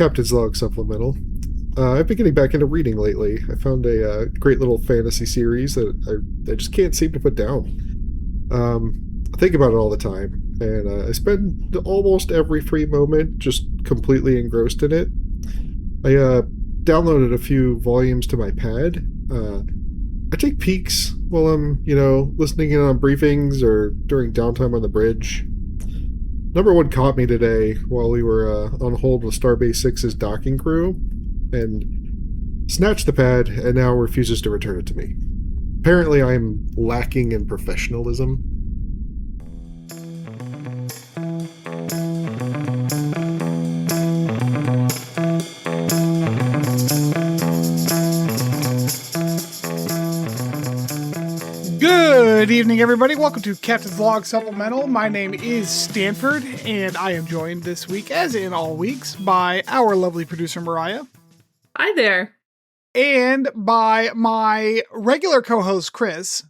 Captain's Log Supplemental. I've been getting back into reading lately. I found a great little fantasy series that I just can't seem to put down. I think about it all the time, and I spend almost every free moment just completely engrossed in it. I downloaded a few volumes to my pad. I take peeks while I'm, listening in on briefings or during downtime on the bridge. Number one caught me today while we were on hold with Starbase 6's docking crew, and snatched the pad and now refuses to return it to me. Apparently I'm lacking in professionalism. Good evening, everybody. Welcome to Captain's Log Supplemental. My name is Stanford, and I am joined this week, as in all weeks, by our lovely producer, Mariah. Hi there. And by my regular co-host, Chris.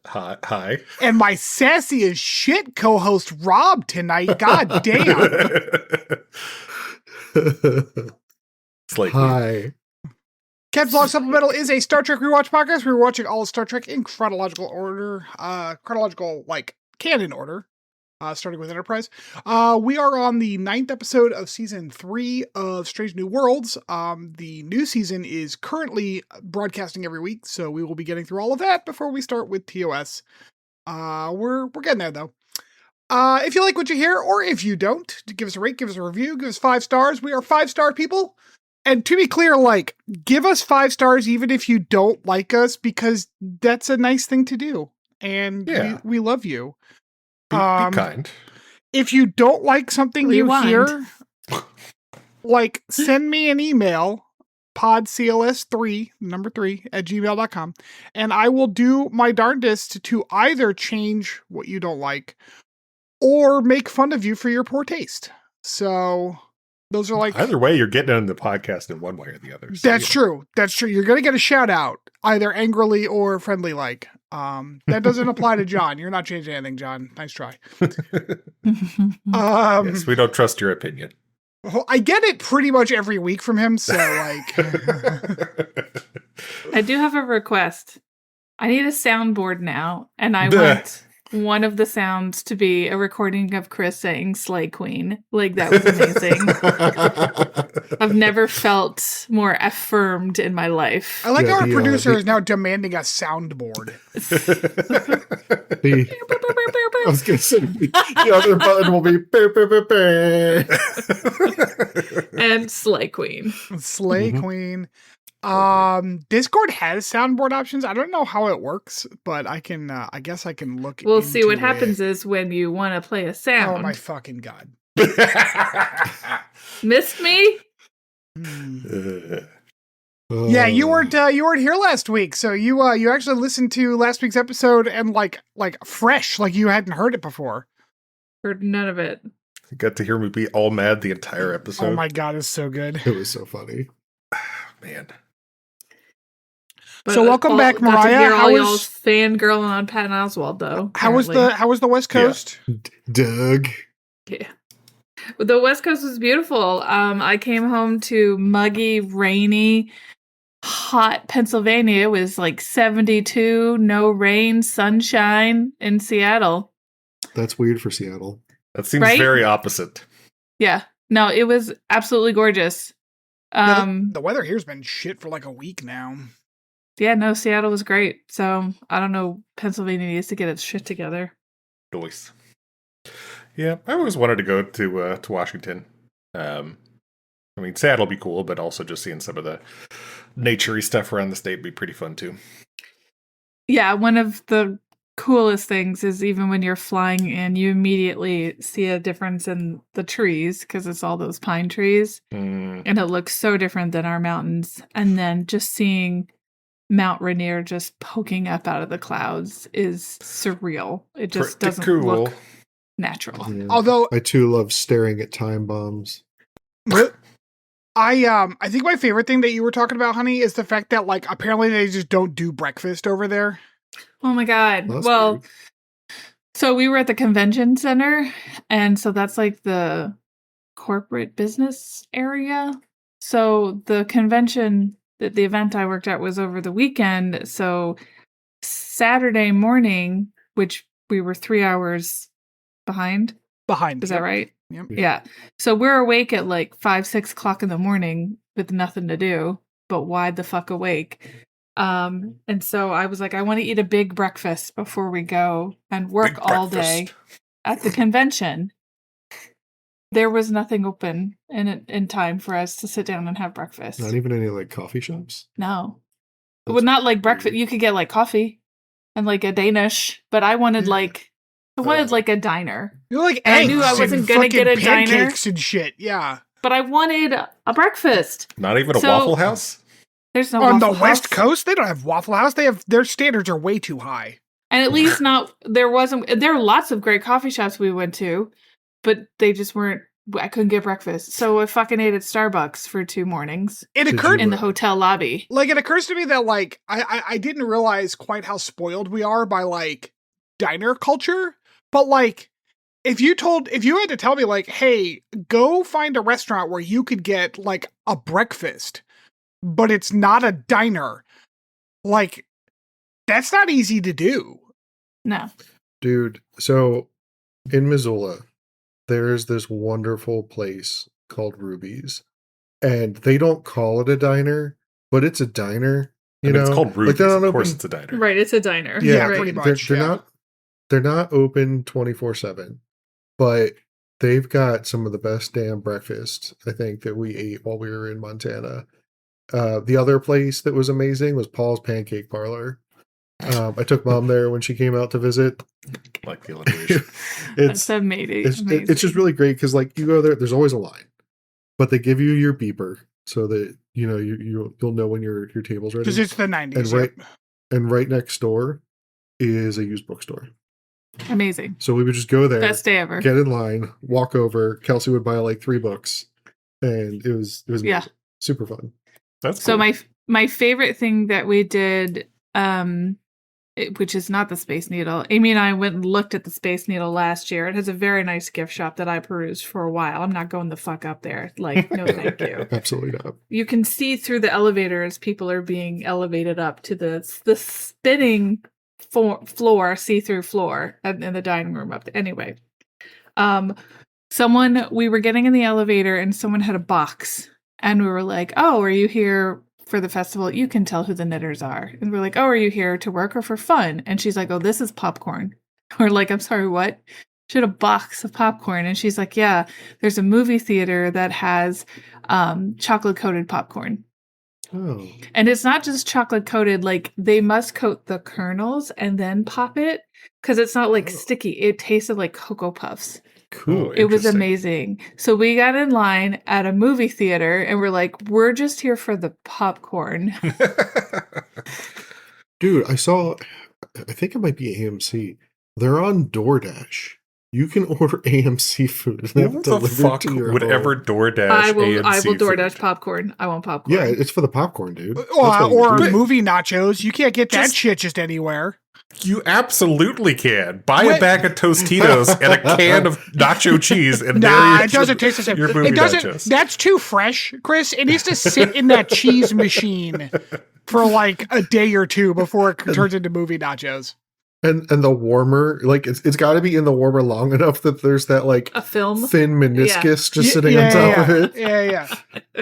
Hi. And my sassy as shit co-host, Rob, tonight. God damn. It's like Hi. Captain's Log Supplemental is a Star Trek rewatch podcast. We're watching all of Star Trek in chronological order, canon order, starting with Enterprise. We are on the 9th episode of season 3 of Strange New Worlds. The new season is currently broadcasting every week, so we will be getting through all of that before we start with TOS. We're getting there though. If you like what you hear, or if you don't, give us a rate, give us a review, give us 5 stars. We are 5-star people. And to be clear, give us 5 stars even if you don't like us, because that's a nice thing to do. And we love you. Be kind. If you don't like something Rewind. you hear, send me an email, podcls3, number 3, @gmail.com, and I will do my darndest to either change what you don't like or make fun of you for your poor taste. So... those are either way, you're getting on the podcast in one way or the other. So That's true. That's true. You're going to get a shout out, either angrily or friendly like. That doesn't apply to John. You're not changing anything, John. Nice try. Yes, we don't trust your opinion. Well, I get it pretty much every week from him, so I do have a request. I need a soundboard now, and I want one of the sounds to be a recording of Chris saying Slay Queen. That was amazing. I've never felt more affirmed in my life. I like our producer is now demanding a soundboard. I was going to say, the other button will be... And Slay Queen. Slay Queen. Discord has soundboard options. I don't know how it works, but I can, I guess I can look. We'll see what happens is when you want to play a sound. Oh my fucking God. Missed me? Yeah, you weren't here last week, so you actually listened to last week's episode and like fresh, like you hadn't heard it before. Heard none of it. You got to hear me be all mad the entire episode. Oh my God, it's so good. It was so funny. Man. But so welcome back, Mariah. To hear how all was y'all's fangirling on Patton Oswalt, though? How was the West Coast? Yeah. Doug. Yeah. The West Coast was beautiful. I came home to muggy, rainy, hot Pennsylvania. It was 72, no rain, sunshine in Seattle. That's weird for Seattle. That seems right? very opposite. Yeah. No, it was absolutely gorgeous. The weather here's been shit for a week now. Yeah, no, Seattle was great. So I don't know. Pennsylvania needs to get its shit together. Nice. Yeah, I always wanted to go to Washington. Seattle would be cool, but also just seeing some of the nature-y stuff around the state would be pretty fun too. Yeah, one of the coolest things is even when you're flying in, you immediately see a difference in the trees because it's all those pine trees. And it looks so different than our mountains. And then just seeing Mount Rainier just poking up out of the clouds is surreal. It just doesn't look natural. Yeah. Although I too love staring at time bombs. I think my favorite thing that you were talking about, honey, is the fact that apparently they just don't do breakfast over there. Oh my God. Well, weird. So we were at the convention center, and so that's the corporate business area. So the convention, the event I worked at was over the weekend. So Saturday morning, which we were 3 hours behind. Is that right? Yep. Yeah. So we're awake at like 5, 6 o'clock in the morning with nothing to do, but wide the fuck awake. And so I was like, I want to eat a big breakfast before we go and work all day at the convention. There was nothing open in time for us to sit down and have breakfast. Not even any like coffee shops? No. That's Well, not like breakfast. weird. You could get like coffee and like a Danish, but I wanted like a diner. You're like And I eggs knew I wasn't and gonna get a fucking diner. pancakes and shit. Yeah. But I wanted a breakfast. Not even a So- Waffle House? There's no On the Waffle West House. Coast, they don't have Waffle House. They have their standards are way too high. And at least there are lots of great coffee shops we went to, but they just weren't, I couldn't get breakfast. So I fucking ate at Starbucks for 2 mornings It Did occurred you- in the hotel lobby. like it occurs to me that like I didn't realize quite how spoiled we are by like diner culture, but like if you had to tell me like, hey, go find a restaurant where you could get like a breakfast, but it's not a diner, like that's not easy to do. No. Dude, so in Missoula, there's this wonderful place called Ruby's. And they don't call it a diner, but it's a diner. You I mean, know, it's called Ruby's. Like, they don't Of course open- it's a diner. Right, it's a diner. Yeah, right. pretty they're, much, they're yeah. not they're not open 24/7, but they've got some of the best damn breakfast I think that we ate while we were in Montana. The other place that was amazing was Paul's Pancake Parlor. I took Mom there when she came out to visit. Like the alliteration. That's amazing. It's just really great because like you go there, there's always a line, but they give you your beeper so that you know you'll know when your table's ready. Because it's the 90s. And right next door is a used bookstore. amazing. So we would just go there, Best day ever. get in line, walk over. Kelsey would buy like 3 books, and it was Yeah. amazing. Super fun. That's So cool. my favorite thing that we did, which is not the Space Needle. Amy and I went and looked at the Space Needle last year. It has a very nice gift shop that I perused for a while. I'm not going the fuck up there. Like, no, thank you. Absolutely not. You can see through the elevator as people are being elevated up to the spinning floor, see-through floor in the dining room up there. Anyway, we were getting in the elevator and someone had a box and we were like, oh, are you here for the festival? You can tell who the knitters are. And we're like, oh, are you here to work or for fun? And she's like, oh, this is popcorn. We're like, I'm sorry, what? She had a box of popcorn. And she's like, yeah, there's a movie theater that has chocolate coated popcorn. Oh, And it's not just chocolate coated, like they must coat the kernels and then pop it because it's not like sticky. It tasted like Cocoa Puffs. cool. It was Interesting. amazing. So we got in line at a movie theater and we're like, we're just here for the popcorn. Dude, I think it might be AMC. They're on DoorDash. You can order AMC food and have it What the delivered fuck to your would home. ever DoorDash I will AMC DoorDash food? popcorn. I want popcorn. Yeah, it's for the popcorn, dude. That's what you Or do. movie nachos. You can't get that Just- shit just anywhere. You absolutely can. Buy a Wait. bag of Tostitos and a can of nacho cheese and Nah, there it doesn't taste the same. Your movie It doesn't. nachos. That's too fresh, Chris. It needs to sit in that cheese machine for like a day or two before it turns into movie nachos. And the warmer, like it's got to be in the warmer long enough that there's that like A film. thin meniscus just Yeah, sitting on top of it.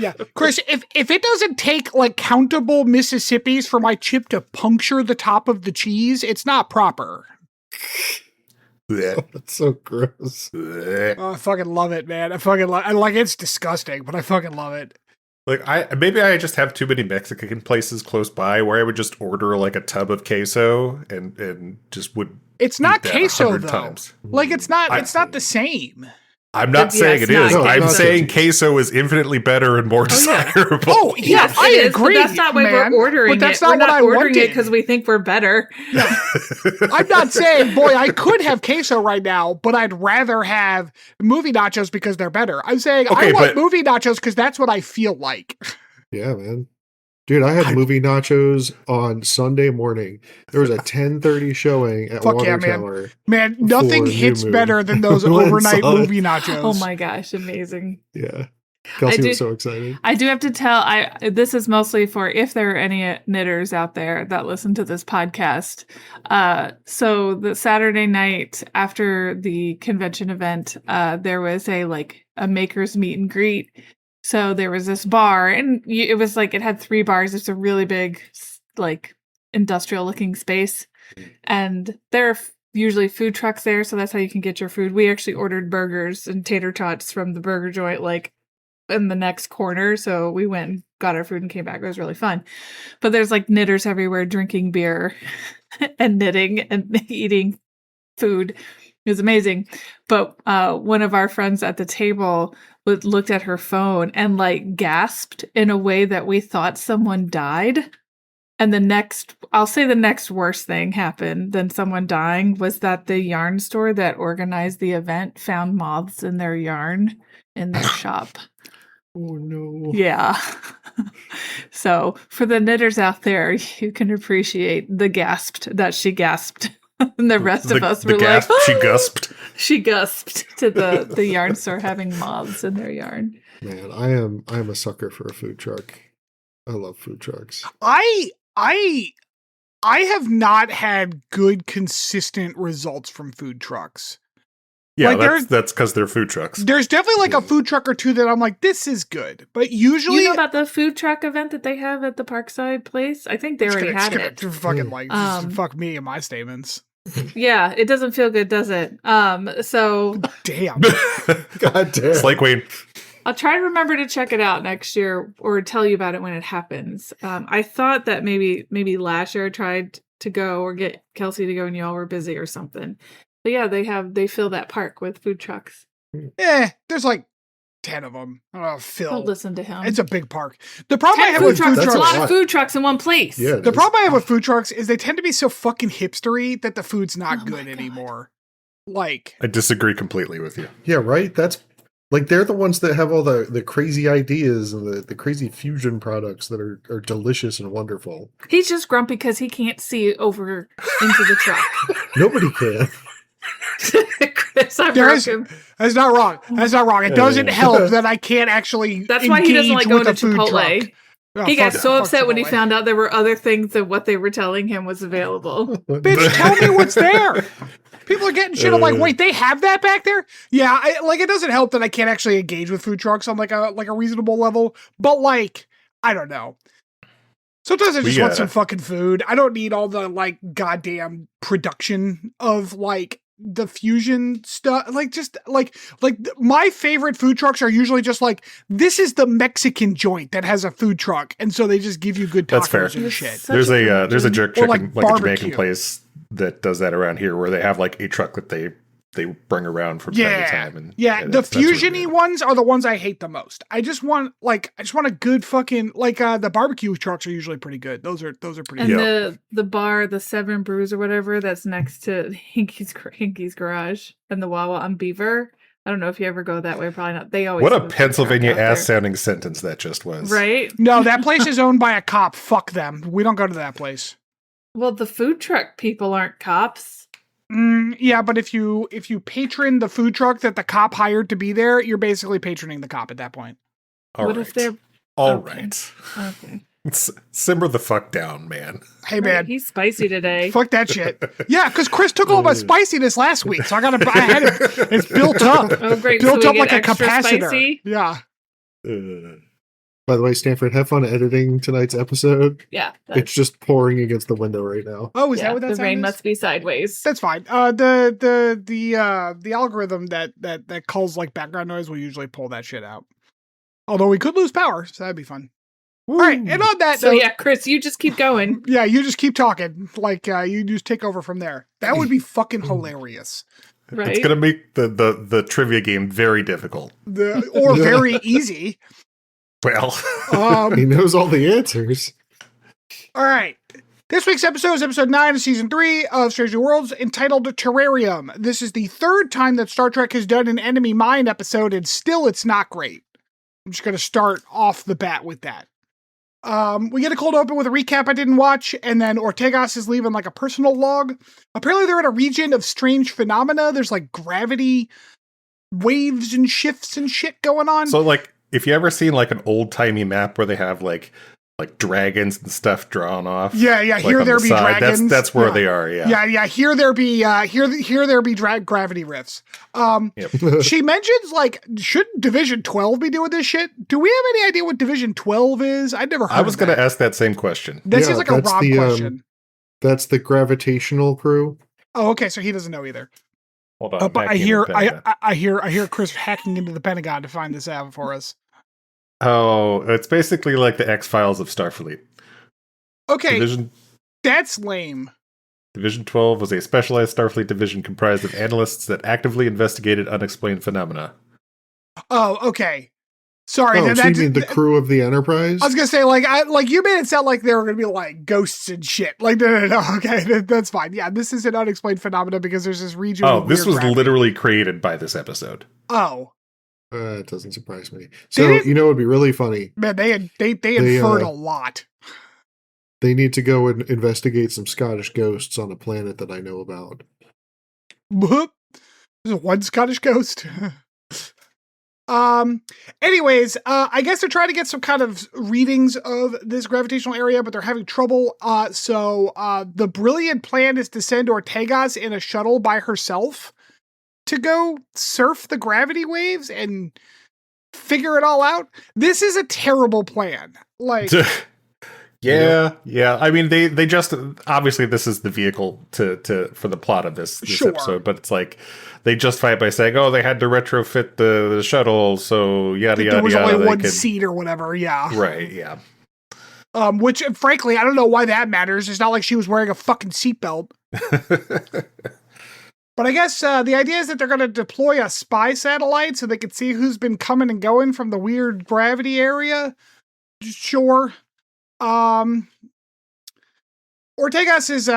Yeah. Chris, if it doesn't take like countable Mississippis for my chip to puncture the top of the cheese, it's not proper. Blech, That's so gross. blech. Oh, I fucking love it, man. I like it's disgusting, but I fucking love it. Like maybe I just have too many Mexican places close by where I would just order like a tub of queso and just would It's eat not that queso 100 though. times. Like it's not I- the same. I'm not Yeah, saying it's it is. not I'm queso. saying queso is infinitely better and more yeah. desirable. Oh, yeah, Yes, I it is, agree. But that's not why man. we're ordering But that's it. not We're what not I ordering wanted. it because we think we're better. I'm not saying, boy, I could have queso right now, but I'd rather have movie nachos because they're better. I'm saying Okay, I want but- movie nachos because that's what I feel like. Yeah, man. Dude, I had movie nachos on Sunday morning. There was a 10:30 showing at Fuck yeah, Water man. Tower. Man, nothing for hits New Moon. better than those We went and overnight saw it. movie nachos. Oh my gosh, amazing. Yeah. Kelsey do- was so excited. I do have to tell, this is mostly for if there are any knitters out there that listen to this podcast. So the Saturday night after the convention event, there was a maker's meet and greet. So there was this bar, and it was it had 3 bars. It's a really big, industrial looking space. And there are usually food trucks there. So that's how you can get your food. We actually ordered burgers and tater tots from the burger joint, in the next corner. So we went and got our food and came back. It was really fun. But there's knitters everywhere drinking beer and knitting and eating food. It was amazing. But one of our friends at the table looked at her phone and gasped in a way that we thought someone died. And the next worst thing happened than someone dying was that the yarn store that organized the event found moths in their yarn in their shop. Oh no. Yeah. So for the knitters out there, you can appreciate the she gasped. And the rest of us were gasp, like, she gusped. She gusped to the yarn store having moths in their yarn. Man, I am a sucker for a food truck. I love food trucks. I have not had good, consistent results from food trucks. Yeah, that's because they're food trucks. There's definitely a food truck or two that I'm like, this is good. But usually... You know about the food truck event that they have at the Parkside place? I think they already had it. Fucking fuck me and my statements. Yeah, it doesn't feel good, does it? So... Damn. God damn. Slake Queen. I'll try to remember to check it out next year or tell you about it when it happens. I thought that maybe last year I tried to go or get Kelsey to go and y'all were busy or something. But yeah, they fill that park with food trucks. There's 10 of them. Phil. Don't listen to him. It's a big park. The problem I have with food food trucks. trucks... A lot of food trucks in one place. Yeah, the problem I have with food trucks is they tend to be so fucking hipstery that the food's not good God. anymore. I disagree completely with you. Yeah, right? That's they're the ones that have all the crazy ideas and the crazy fusion products that are delicious and wonderful. He's just grumpy because he can't see over into the truck. Nobody can. Chris, I broke him. That's not wrong. That's not wrong. It doesn't help that I can't actually. That's why he doesn't like going to Chipotle. He got so upset when he Chipotle. found out there were other things than what they were telling him was available. Bitch, tell me what's there. People are getting shit. I'm like, wait, they have that back there? Yeah, it doesn't help that I can't actually engage with food trucks on a reasonable level. But I don't know. Sometimes I just want some fucking food. I don't need all the goddamn production of the fusion stuff. My favorite food trucks are usually just this is the Mexican joint that has a food truck, and so they just give you good That's fair. tacos and shit. There's a jerk chicken, a barbecue. Jamaican place that does that around here, where they have a truck that they bring around from time to time. And the fusion-y ones are the ones I hate the most. I just want a good fucking the barbecue trucks are usually pretty good. Those are pretty and good. the bar, the Seven Brews or whatever, that's next to Hinky's Garage and the Wawa on Beaver. I don't know if you ever go that way. Probably not. They always. What a Pennsylvania ass sounding sentence that just was. Right? No, that place is owned by a cop. Fuck them. We don't go to that place. Well, the food truck people aren't cops. Yeah, but if you patron the food truck that the cop hired to be there, you're basically patroning the cop at that point. If they're all right? Okay. Simmer the fuck down, man. Hey, man, he's spicy today. Fuck that shit. Yeah, because Chris took all my spiciness last week, so I had it. It's built up. Oh, great! Built so up like a capacitor. Spicy? Yeah. By the way, Stanford, have fun editing tonight's episode. Yeah, it's just pouring against the window right now. Oh, is that what that the sound rain is? must be sideways. That's fine. The algorithm that calls background noise will usually pull that shit out. Although we could lose power, so that'd be fun. All right, and on that note, yeah, Chris, you just keep going. Yeah, you just keep talking. You just take over from there. That would be fucking hilarious. Right? It's gonna make the trivia game very difficult. Or very easy. Well, he knows all the answers. All right. This week's episode is episode 9 of season 3 of Strange New Worlds, entitled Terrarium. This is the third time that Star Trek has done an Enemy Mine episode, and still it's not great. I'm just going to start off the bat with that. We get a cold open with a recap I didn't watch, and then Ortegas is leaving like a personal log. Apparently they're in a region of strange phenomena. There's like gravity waves and shifts and shit going on. So, like, if you ever seen like an old timey map where they have like dragons and stuff drawn off, yeah, like, here there be dragons. That's where they are. Yeah. Here there be gravity rifts. Yep. She mentions like, shouldn't Division 12 be doing this shit? Do we have any idea what Division 12 is? I'd never heard. I was going to ask that same question. That seems like a Rob question. That's the gravitational crew. Oh, okay, so he doesn't know either. Hold on, but I hear Chris hacking into the Pentagon to find this out for us. Oh, it's basically like the X-Files of Starfleet. Okay, that's lame. Division 12 was a specialized Starfleet division comprised of analysts that actively investigated unexplained phenomena. Oh, okay. Sorry. Oh, so you mean the crew of the Enterprise? I was gonna say, like you made it sound like they were gonna be like ghosts and shit. Like, no. Okay, that's fine. Yeah, this is an unexplained phenomena because there's this region. Oh, this was literally created by this episode. Oh. It doesn't surprise me. So, it'd be really funny. Man, they inferred a lot. They need to go and investigate some Scottish ghosts on a planet that I know about. There's one Scottish ghost. Anyways, I guess they're trying to get some kind of readings of this gravitational area, but they're having trouble. So the brilliant plan is to send Ortegas in a shuttle by herself to go surf the gravity waves and figure it all out. This is a terrible plan. Like, yeah. I mean, they just obviously this is the vehicle for the plot of this episode, but it's like they justify it by saying, "Oh, they had to retrofit the shuttle, so yada yada." There was only one seat or whatever. Yeah, right. Yeah. Which, frankly, I don't know why that matters. It's not like she was wearing a fucking seatbelt. But I guess the idea is that they're going to deploy a spy satellite so they can see who's been coming and going from the weird gravity area. Sure. Ortegas is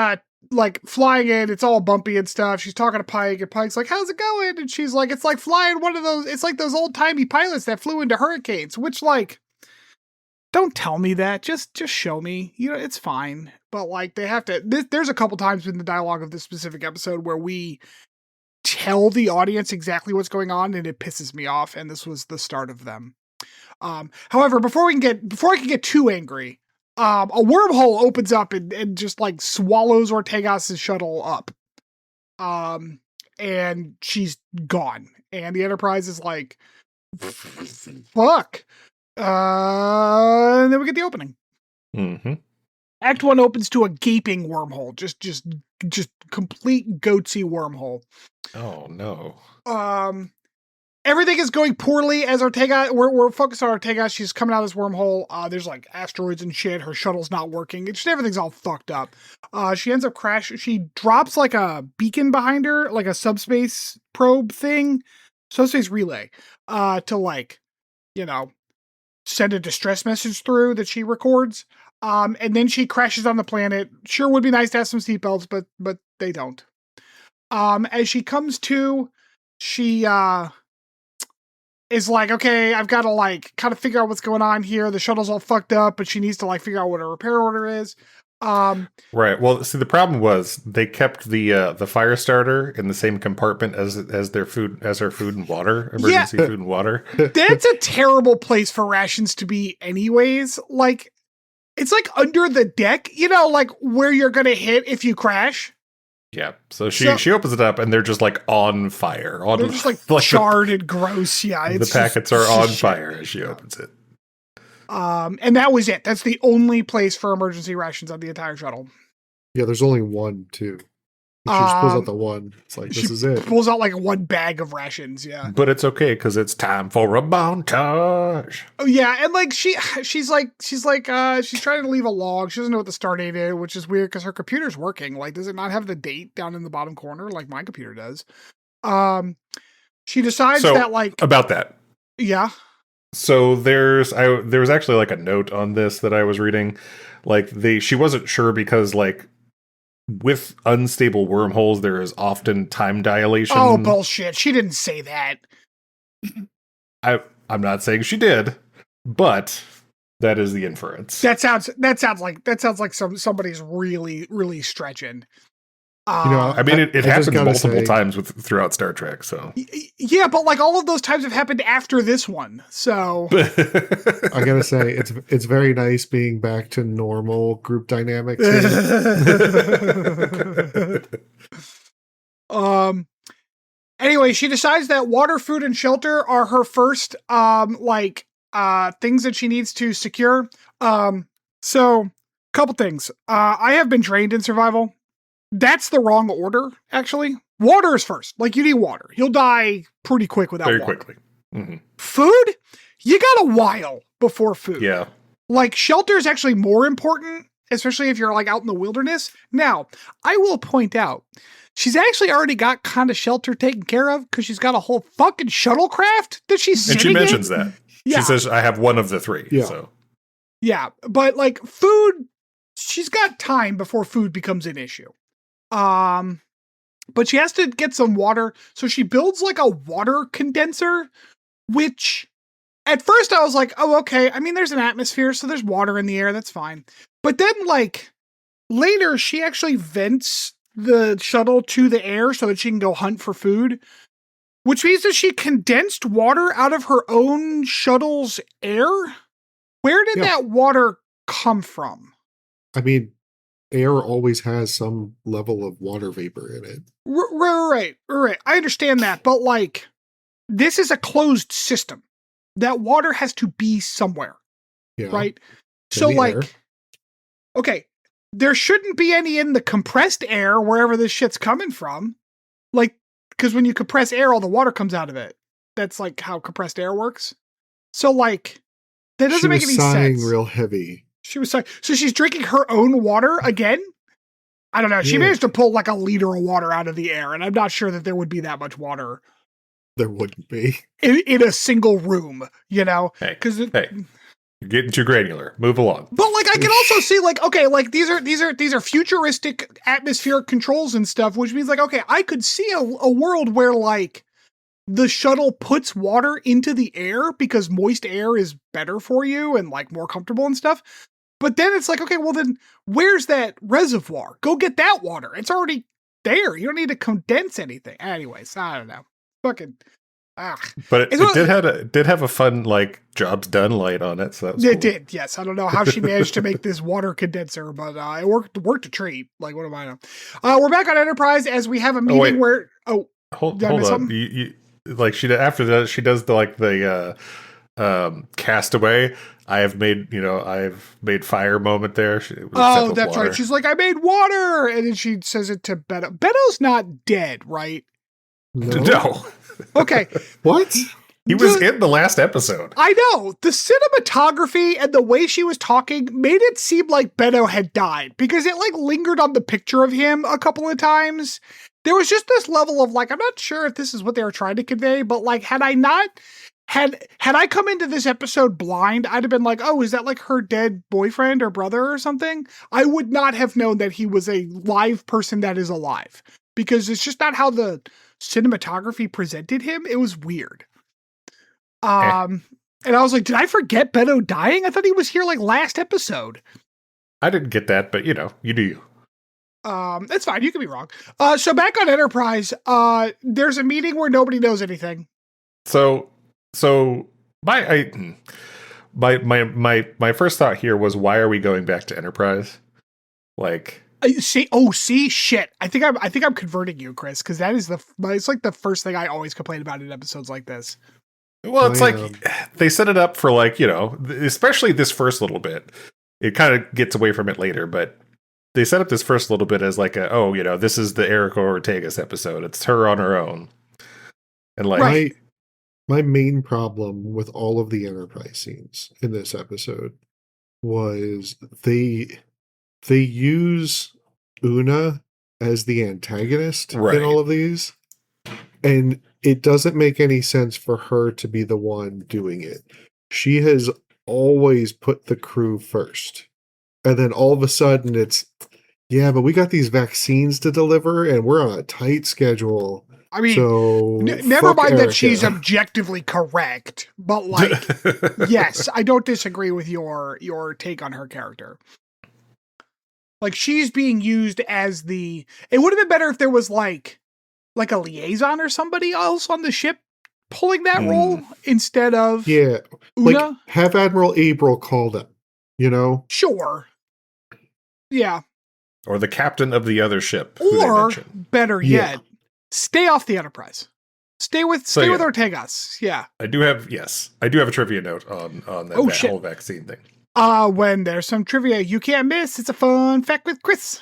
like flying in. It's all bumpy and stuff. She's talking to Pike, and Pike's like, "How's it going?" And she's like, "It's like flying one of those. It's like those old timey pilots that flew into hurricanes." Which, like, don't tell me that. Just show me. It's fine. But like, they have to. There's a couple times in the dialogue of this specific episode where we tell the audience exactly what's going on, and it pisses me off. And this was the start of them. However, before I can get too angry, a wormhole opens up and just like swallows Ortegas' shuttle up. And she's gone. And the Enterprise is like, fuck. And then we get the opening. Mm-hmm. Act 1 opens to a gaping wormhole. Just complete goatsy wormhole. Oh no. Everything is going poorly as Ortega. We're focused on Ortega. She's coming out of this wormhole. There's like asteroids and shit. Her shuttle's not working. It's just everything's all fucked up. She ends up crashing. She drops like a beacon behind her, like a subspace probe thing, subspace relay, to like, send a distress message through that she records. And then she crashes on the planet. Sure would be nice to have some seatbelts, but they don't. As she comes to, she is like, okay, I've got to like kind of figure out what's going on here. The shuttle's all fucked up, but she needs to like figure out what a repair order is. Right. Well, see, the problem was they kept the fire starter in the same compartment as her food and water, emergency food and water. That's a terrible place for rations to be, anyways. Like, it's like under the deck, like where you're gonna hit if you crash. Yeah. So she opens it up and they're just like on fire. They're just like charred and gross. Yeah. The packets are on fire as she opens it. And that was it. That's the only place for emergency rations on the entire shuttle. Yeah, there's only one, too. She just pulls out the one. It's like, this is it. Pulls out like one bag of rations, yeah. But it's okay, because it's time for a montage. Oh, yeah, and like she's trying to leave a log. She doesn't know what the start date is, which is weird because her computer's working. Like, does it not have the date down in the bottom corner like my computer does? She decides that like about that. Yeah. So there was actually like a note on this that I was reading. Like she wasn't sure because like with unstable wormholes there is often time dilation. Oh bullshit. She didn't say that. I'm not saying she did, but That is the inference. That sounds like somebody's really stretching. I mean, it happens multiple times throughout Star Trek. So yeah, but like all of those times have happened after this one. So I gotta say, it's very nice being back to normal group dynamics. Anyway, she decides that water, food, and shelter are her first things that she needs to secure. So couple things. I have been trained in survival. That's the wrong order, actually. Water is first. Like, you need water. You'll die pretty quick without water. Very quickly. Mm-hmm. Food? You got a while before food. Yeah. Like, shelter is actually more important, especially if you're, like, out in the wilderness. Now, I will point out, she's actually already got kind of shelter taken care of because she's got a whole fucking shuttlecraft that she's sitting in. And she mentions that. Yeah. She says, I have one of the three. Yeah. So. Yeah, but, like, food, she's got time before food becomes an issue. But she has to get some water, so she builds like a water condenser, which at first I was like, oh, okay. I mean, there's an atmosphere, so there's water in the air, that's fine. But then like later she actually vents the shuttle to the air so that she can go hunt for food, which means that she condensed water out of her own shuttle's air. Where did that water come from? I mean, air always has some level of water vapor in it. Right. I understand that, but like, this is a closed system. That water has to be somewhere, right? So like, okay, there shouldn't be any in the compressed air wherever this shit's coming from. Like, because when you compress air, all the water comes out of it. That's like how compressed air works. So like, that doesn't make any sense. She was sighing real heavy. She was so she's drinking her own water again? I don't know. She managed to pull like a liter of water out of the air, and I'm not sure that there would be that much water. There wouldn't be. In a single room, you know? Hey, you're getting too granular. Move along. But like, I can also see like, okay, like these are futuristic atmospheric controls and stuff, which means like, okay, I could see a world where like the shuttle puts water into the air because moist air is better for you and like more comfortable and stuff. But then it's like, okay, well then where's that reservoir? Go get that water. It's already there. You don't need to condense anything. Anyways, I don't know. Fucking But it did have a fun like jobs done light on it. So that was cool. Did, yes. I don't know how she managed to make this water condenser, but it worked a treat. Like, what do I know? We're back on Enterprise as we have a meeting where hold up. You like she after that she does the Castaway. I've made fire moment there. That's right. She's like, I made water, and then she says it to Beto. Beto's not dead, right? No. Okay. What? He was in the last episode. I know. The cinematography and the way she was talking made it seem like Beto had died because it like lingered on the picture of him a couple of times. There was just this level of like, I'm not sure if this is what they were trying to convey, but like, had I come into this episode blind, I'd have been like, oh, is that like her dead boyfriend or brother or something? I would not have known that he was a live person that is alive because it's just not how the cinematography presented him. It was weird. And I was like, did I forget Beto dying? I thought he was here like last episode. I didn't get that, but you do you. That's fine. You can be wrong. So back on Enterprise, there's a meeting where nobody knows anything. So my first thought here was, why are we going back to Enterprise? Like, shit. I think I'm converting you, Chris, because that is it's like the first thing I always complain about in episodes like this. Well, it's like they set it up for like, especially this first little bit. It kind of gets away from it later, but they set up this first little bit as like this is the Erica Ortegas episode. It's her on her own. And like my main problem with all of the Enterprise scenes in this episode was they use Una as the antagonist in all of these. And it doesn't make any sense for her to be the one doing it. She has always put the crew first. And then all of a sudden it's, but we got these vaccines to deliver and we're on a tight schedule. I mean, so never mind Erica. that she's objectively correct, but like, yes, I don't disagree with your take on her character. Like, she's being used as it would have been better if there was like a liaison or somebody else on the ship pulling that role instead of Una. Like, have Admiral April call them, Sure. Yeah. Or the captain of the other ship. Or, better yet, stay off the Enterprise. Stay with Ortegas. Yeah. I do have a trivia note on that whole vaccine thing. When there's some trivia you can't miss, it's a fun fact with Chris.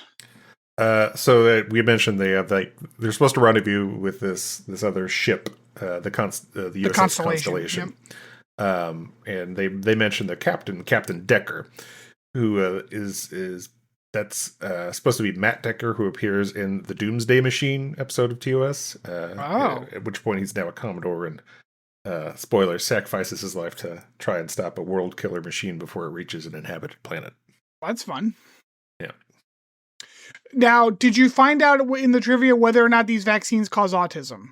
So we mentioned they're supposed to rendezvous with this other ship, the USS Constellation. Yep. And they mentioned the Captain Decker, who is supposed to be Matt Decker, who appears in the Doomsday Machine episode of TOS. At which point he's now a Commodore and spoiler, sacrifices his life to try and stop a world killer machine before it reaches an inhabited planet. That's fun. Yeah. Now, did you find out in the trivia whether or not these vaccines cause autism?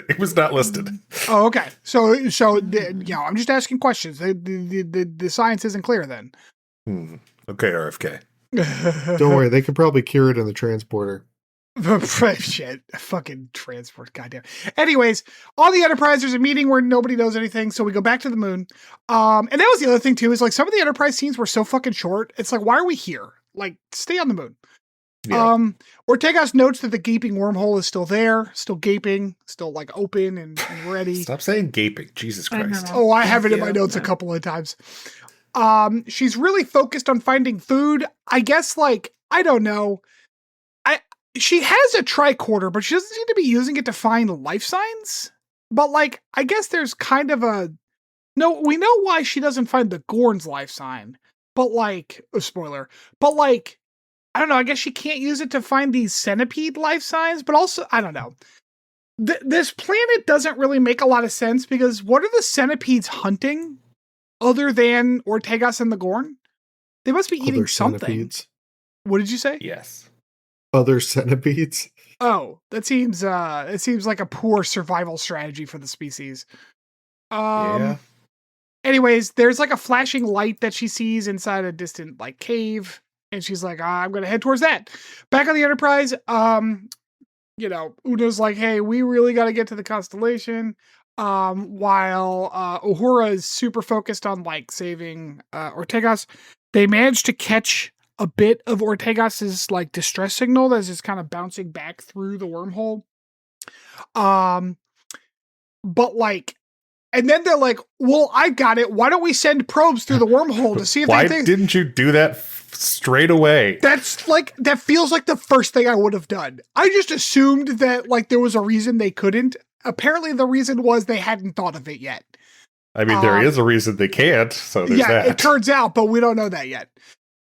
It was not listed. Oh, okay. So I'm just asking questions. The science isn't clear then. Okay, RFK. Don't worry, they could probably cure it in the transporter. Shit, fucking transport, goddamn. Anyways, on the Enterprise, there's a meeting where nobody knows anything, so we go back to the moon. And that was the other thing too, is like some of the Enterprise scenes were so fucking short. It's like, why are we here? Like, stay on the moon. Yeah. Ortegas notes that the gaping wormhole is still there, still gaping, still like open and ready. Stop saying gaping, Jesus Christ. I have it in my notes a couple of times. She's really focused on finding food. I guess, like, I don't know. She has a tricorder, but she doesn't seem to be using it to find life signs. But, like, I guess there's kind of we know why she doesn't find the Gorn's life sign. But, like, spoiler. But, like, I don't know. I guess she can't use it to find these centipede life signs. But also, I don't know. This planet doesn't really make a lot of sense because what are the centipedes hunting other than Ortegas and the Gorn? They must be eating something. Centipedes. What did you say? Yes. Other centipedes. Oh, that seems it seems like a poor survival strategy for the species. Yeah. Anyways, there's like a flashing light that she sees inside a distant like cave, and she's like, I'm gonna head towards that. Back on the Enterprise, Una's like, hey, we really gotta get to the Constellation. While Uhura is super focused on like saving Ortegas, they manage to catch a bit of Ortegas's like distress signal that's just kind of bouncing back through the wormhole. But like, and then they're like, well, I got it. Why don't we send probes through the wormhole to see if Why didn't you do that straight away? That's like, that feels like the first thing I would have done. I just assumed that like there was a reason they couldn't. Apparently the reason was they hadn't thought of it yet. I mean, there is a reason they can't, so there's that. Yeah, it turns out, but we don't know that yet.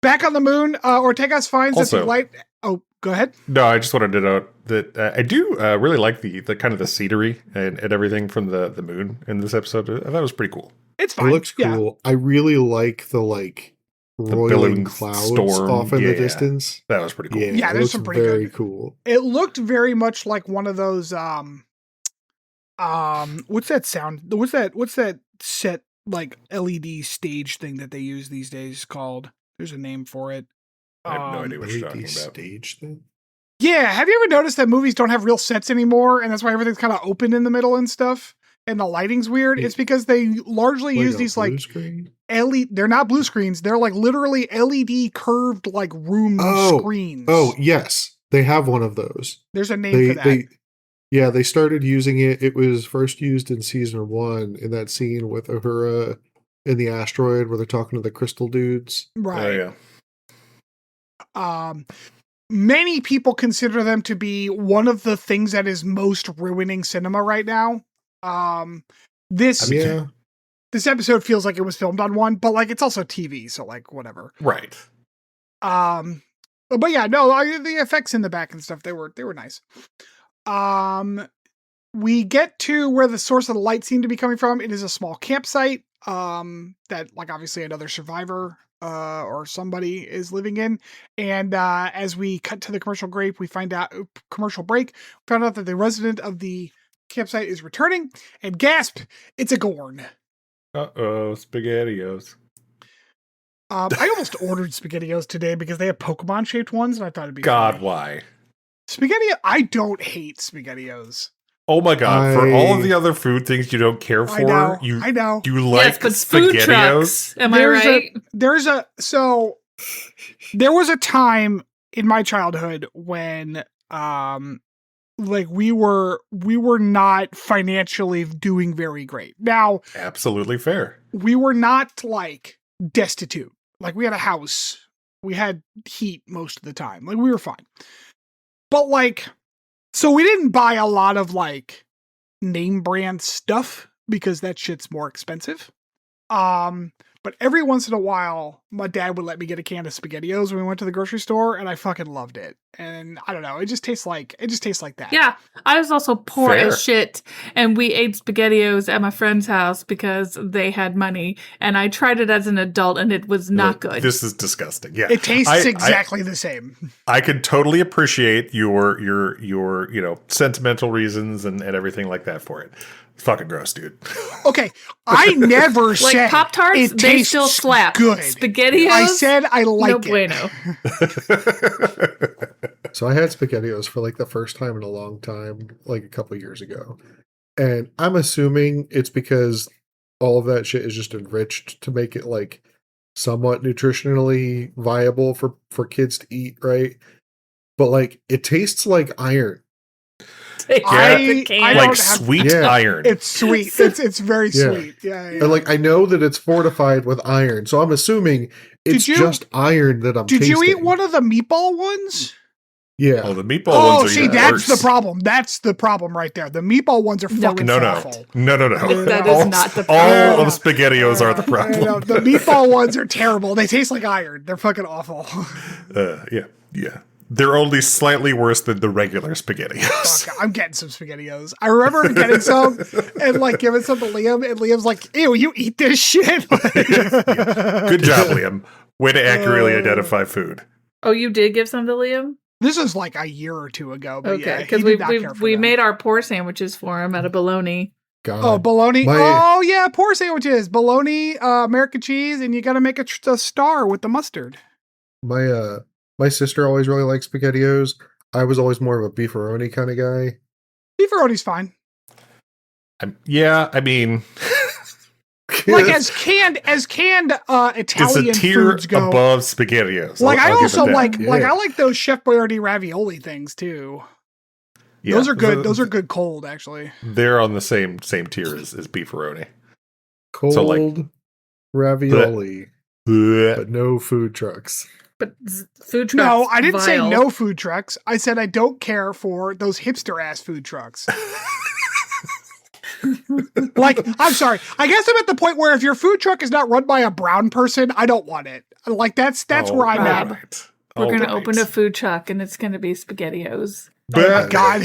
Back on the moon, Ortegas finds that the light... Oh, go ahead. No, I just wanted to note that I do really like the kind of the scenery and everything from the moon in this episode. I thought it was pretty cool. It's fine. It looks cool. Yeah. I really like the roiling clouds storm off in the distance. That was pretty cool. Yeah, there's some pretty very cool. It looked very much like one of those what's that sound? What's that set like LED stage thing that they use these days called? There's a name for it. I have no idea what you're talking about. Stage thing? Yeah, have you ever noticed that movies don't have real sets anymore, and that's why everything's kind of open in the middle and stuff, and the lighting's weird? It's because they largely use these like LED. They're not blue screens. They're like literally LED curved like room screens. Oh yes, they have one of those. There's a name for that. They started using it. It was first used in season 1 in that scene with Uhura in the asteroid where they're talking to the crystal dudes. Right. Oh, yeah. Many people consider them to be one of the things that is most ruining cinema right now. This episode feels like it was filmed on one, but like it's also TV, so like whatever. Right. But yeah, no, the effects in the back and stuff, they were nice. We get to where the source of the light seemed to be coming from. It is a small campsite. That like obviously another survivor or somebody is living in. And as we cut to the commercial break, we found out that the resident of the campsite is returning, and gasp, it's a Gorn. Uh-oh, SpaghettiOs. I almost ordered SpaghettiOs today because they have Pokemon shaped ones, and I thought it'd be God, funny. why? I don't hate SpaghettiOs. Oh my God! For all of the other food things you don't care for, I know. You like but food trucks. Am I right? There was a time in my childhood when like we were not financially doing very great. Now, absolutely fair. We were not like destitute. Like we had a house. We had heat most of the time. Like we were fine. But like, so we didn't buy a lot of like name brand stuff because that shit's more expensive. But every once in a while, my dad would let me get a can of SpaghettiOs when we went to the grocery store, and I fucking loved it. And I don't know, it just tastes like that. Yeah, I was also poor as shit, and we ate SpaghettiOs at my friend's house because they had money, and I tried it as an adult, and it was not good. This is disgusting. Yeah, it tastes exactly the same. I could totally appreciate your sentimental reasons and everything like that for it. It's fucking gross, dude. Okay, I never said like Pop-Tarts, they still slap. Good. SpaghettiOs, I said I like no it. bueno. So I had SpaghettiOs for like the first time in a long time, like a couple years ago. And I'm assuming it's because all of that shit is just enriched to make it like somewhat nutritionally viable for kids to eat, right? But like it tastes like iron. I like sweet iron. It's sweet. It's very sweet. Yeah. And like I know that it's fortified with iron, so I'm assuming it's just iron that I'm tasting. Did you eat one of the meatball ones? Yeah. Oh, the meatball ones are see, that's the problem. That's the problem right there. The meatball ones are fucking awful. No. That is not the problem. All of SpaghettiOs are the problem. The meatball ones are terrible. They taste like iron. They're fucking awful. Yeah. They're only slightly worse than the regular SpaghettiOs. Fuck, I'm getting some SpaghettiOs. I remember getting some and like giving some to Liam, and Liam's like, "Ew, you eat this shit." Good job, Liam. Way to accurately identify food. Oh, you did give some to Liam? This was like a year or two ago. But okay, because we made our poor sandwiches for him out of bologna. God. Oh, bologna! Poor sandwiches, bologna, American cheese, and you got to make a star with the mustard. My sister always really liked SpaghettiOs. I was always more of a beefaroni kind of guy. Beefaroni's fine. I mean, like as canned Italian it's a tier foods go above SpaghettiOs. Like I also like I like those Chef Boyardee ravioli things too. Yeah, those are good. Those are good cold, actually. They're on the same tier as beefaroni. Cold ravioli, but no food trucks. But food trucks. No, I didn't say no food trucks. I said I don't care for those hipster ass food trucks. Like, I'm sorry. I guess I'm at the point where if your food truck is not run by a brown person, I don't want it. Like that's where I'm at. Right. We're gonna open a food truck and it's gonna be SpaghettiOs. Oh my God.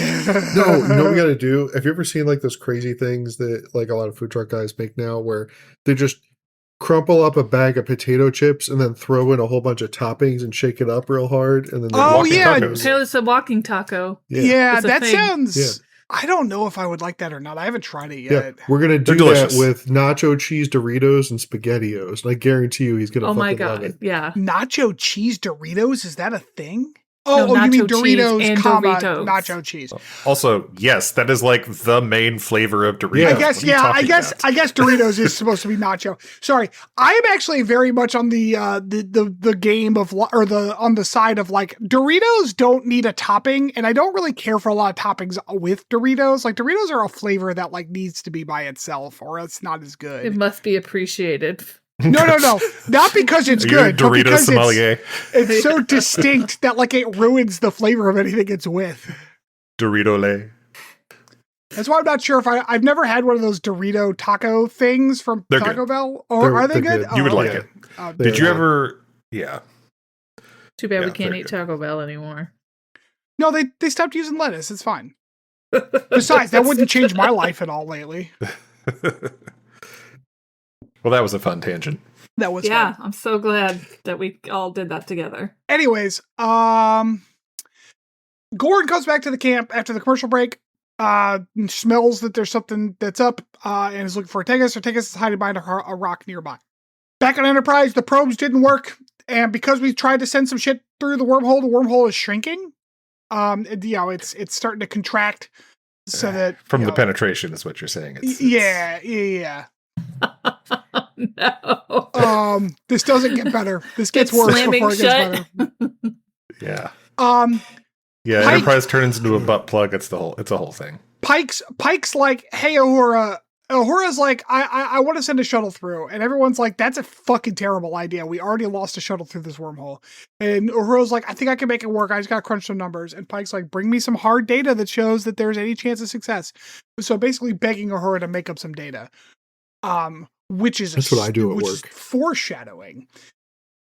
No, you know what we gotta do? Have you ever seen like those crazy things that like a lot of food truck guys make now where they just crumple up a bag of potato chips and then throw in a whole bunch of toppings and shake it up real hard and then Taylor's a walking taco. Yeah, that sounds. Yeah. I don't know if I would like that or not. I haven't tried it yet. Yeah, we're gonna do that with nacho cheese Doritos and SpaghettiOs. And I guarantee you, he's gonna. Oh my God! Love it. Yeah, nacho cheese Doritos, is that a thing? No, you mean Doritos, Doritos. nacho cheese. Also, yes, that is like the main flavor of Doritos. I guess Doritos is supposed to be nacho. Sorry, I'm actually very much on the game of on the side of like Doritos don't need a topping, and I don't really care for a lot of toppings with Doritos. Like Doritos are a flavor that like needs to be by itself, or it's not as good. It must be appreciated. No. Not because it's good. Dorito sommelier. It's so distinct that like it ruins the flavor of anything it's with. Dorito-lay. That's why I'm not sure if I've never had one of those Dorito taco things from Taco Bell. Or are they good? You would like it. Did you ever? Yeah. Too bad we can't eat Taco Bell anymore. No, they stopped using lettuce. It's fine. Besides, that wouldn't change my life at all lately. Well, that was a fun tangent. That was Yeah, fun. I'm so glad that we all did that together. Anyways, Gordon comes back to the camp after the commercial break, smells that there's something that's up, and is looking for Ortegas. Ortegas is hiding behind a rock nearby. Back on Enterprise, the probes didn't work, and because we tried to send some shit through the wormhole is shrinking. It's starting to contract, so that from the penetration is what you're saying. Yeah. No. This doesn't get better. This gets It's worse slamming before it gets shut. better. Yeah. Pike, Enterprise turns into a butt plug. It's a whole thing. Pike's like, hey, Uhura. Uhura's like, I want to send a shuttle through. And everyone's like, that's a fucking terrible idea. We already lost a shuttle through this wormhole. And Uhura's like, I think I can make it work. I just got to crunch some numbers. And Pike's like, bring me some hard data that shows that there's any chance of success. So basically begging Uhura to make up some data. Which is that's what I do at work. Foreshadowing.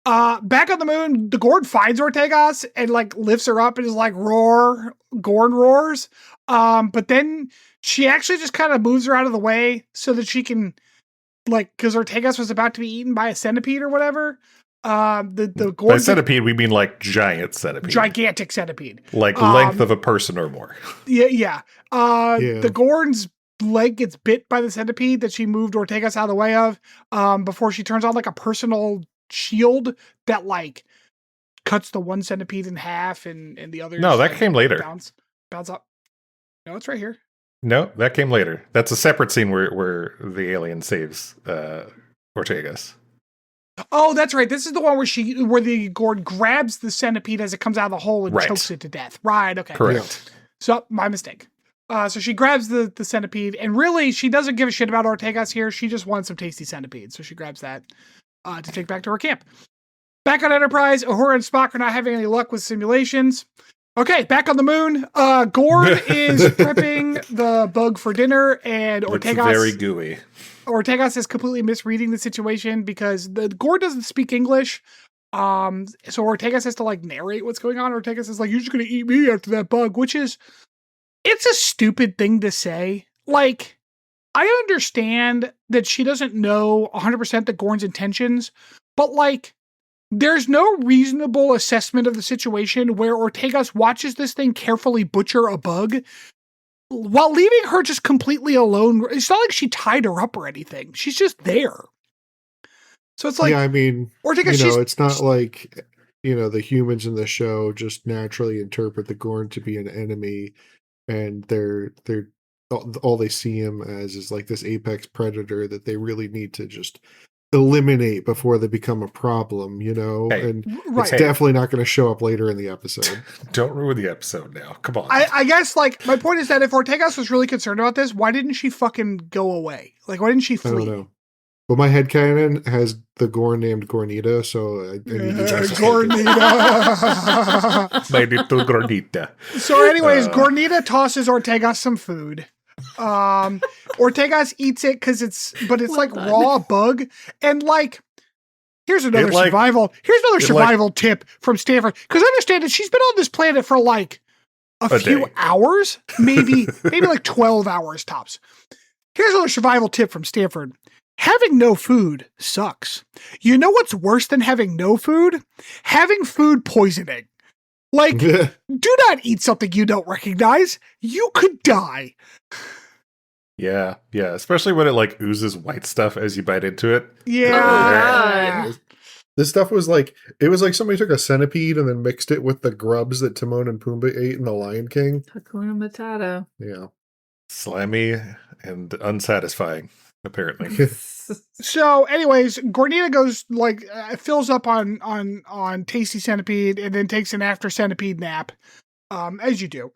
Back on the moon, the Gord finds Ortegas and like lifts her up and is like, roar. Gorn roars. But then she actually just kind of moves her out of the way so that she can, like, because Ortegas was about to be eaten by a centipede or whatever. The Gord by centipede, we mean like giant centipede, gigantic centipede, like length of a person or more. Yeah. The Gordon's leg gets bit by the centipede that she moved Ortegas out of the way of. Before she turns on like a personal shield that like cuts the one centipede in half and the other. No, that came later. Bounce up. No, it's right here. No, that came later. That's a separate scene where the alien saves Ortegas. Oh, that's right. This is the one where the Gord grabs the centipede as it comes out of the hole and right. chokes it to death. Right. Okay. Correct. So my mistake. So she grabs the centipede, and really she doesn't give a shit about Ortegas here. She just wants some tasty centipede, so she grabs that to take back to her camp. Back on Enterprise, Uhura and Spock are not having any luck with simulations. Okay, back on the moon, Gord is prepping the bug for dinner, and Ortegas... It's very gooey. Ortegas is completely misreading the situation because the Gord doesn't speak English, so Ortegas has to, like, narrate what's going on. Ortegas is like, you're just gonna eat me after that bug, which is... It's a stupid thing to say. Like, I understand that she doesn't know 100% the Gorn's intentions, but, like... There's no reasonable assessment of the situation where Ortegas watches this thing carefully butcher a bug while leaving her just completely alone. It's not like she tied her up or anything. She's just there. So it's like, yeah, I mean, Ortegas, it's not like, the humans in the show just naturally interpret the Gorn to be an enemy, and they're all they see him as is like this apex predator that they really need to just eliminate before they become a problem, and it's definitely not going to show up later in the episode. Don't ruin the episode now. Come on. I guess, like, my point is that if Ortegas was really concerned about this, why didn't she fucking go away? Like, why didn't she flee? I don't know. Well, my headcanon has the Gorn named Gornita, so I need you guys to Gornita. My little Gornita. So anyways, Gornita tosses Ortegas some food. Ortegas eats it because it's like raw bug, and like here's another survival tip from Stanford, because I understand that she's been on this planet for like a few hours, maybe like 12 hours tops. Here's another survival tip from Stanford. Having no food sucks. You know what's worse than having no food? Having food poisoning. Like, do not eat something you don't recognize. You could die. Yeah. Especially when it like oozes white stuff as you bite into it. Yeah. This stuff was like, it was like somebody took a centipede and then mixed it with the grubs that Timon and Pumbaa ate in The Lion King. Hakuna Matata. Yeah. Slimy and unsatisfying, apparently. So, anyways, Gornita goes like fills up on tasty centipede and then takes an after centipede nap, as you do.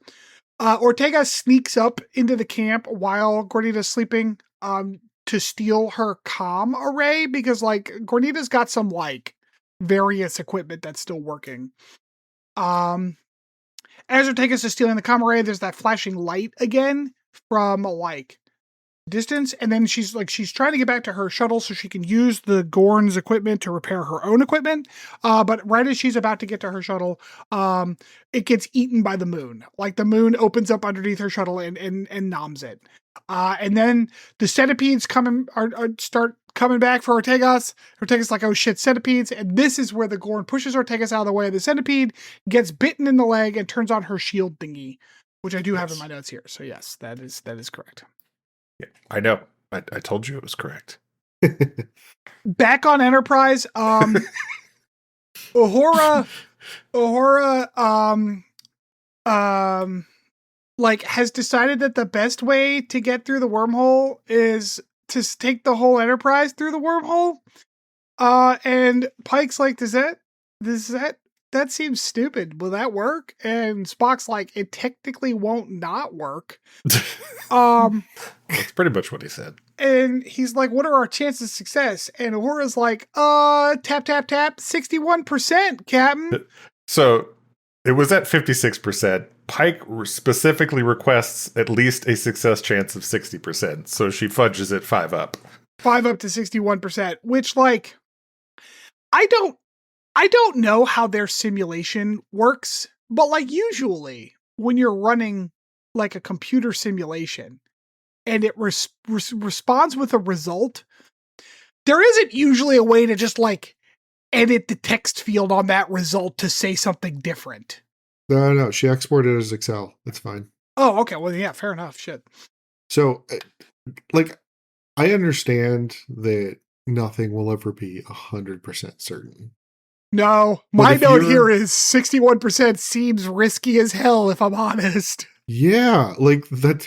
Ortega sneaks up into the camp while Gornita's sleeping, to steal her comm array because like Gornita's got some like various equipment that's still working. As Ortegas is stealing the comm array, there's that flashing light again from like distance, and then she's trying to get back to her shuttle so she can use the Gorn's equipment to repair her own equipment, but right as she's about to get to her shuttle, it gets eaten by the moon. Like the moon opens up underneath her shuttle and noms it, and then the centipedes start coming back for Ortegas. Ortegas like, oh shit, centipedes. And this is where the Gorn pushes Ortegas out of the way of the centipede, gets bitten in the leg, and turns on her shield thingy, which I do have in my notes here. So yes, that is correct. Yeah, I know. I told you it was correct. Back on Enterprise, Uhura, like has decided that the best way to get through the wormhole is to take the whole Enterprise through the wormhole. And Pike's like, that seems stupid. Will that work? And Spock's like, it technically won't not work. That's pretty much what he said. And he's like, what are our chances of success? And Uhura's like, tap, tap, tap, 61%, Captain. So it was at 56%. Pike specifically requests at least a success chance of 60%. So she fudges it 5 up. 5 up to 61%, which like, I don't know how their simulation works, but like usually when you're running like a computer simulation and it responds with a result, there isn't usually a way to just like edit the text field on that result to say something different. No, she exported it as Excel. It's fine. Oh, okay. Well, yeah, fair enough. Shit. So, like, I understand that nothing will ever be 100% certain. No, my note here is 61% seems risky as hell, if I'm honest. Yeah, like that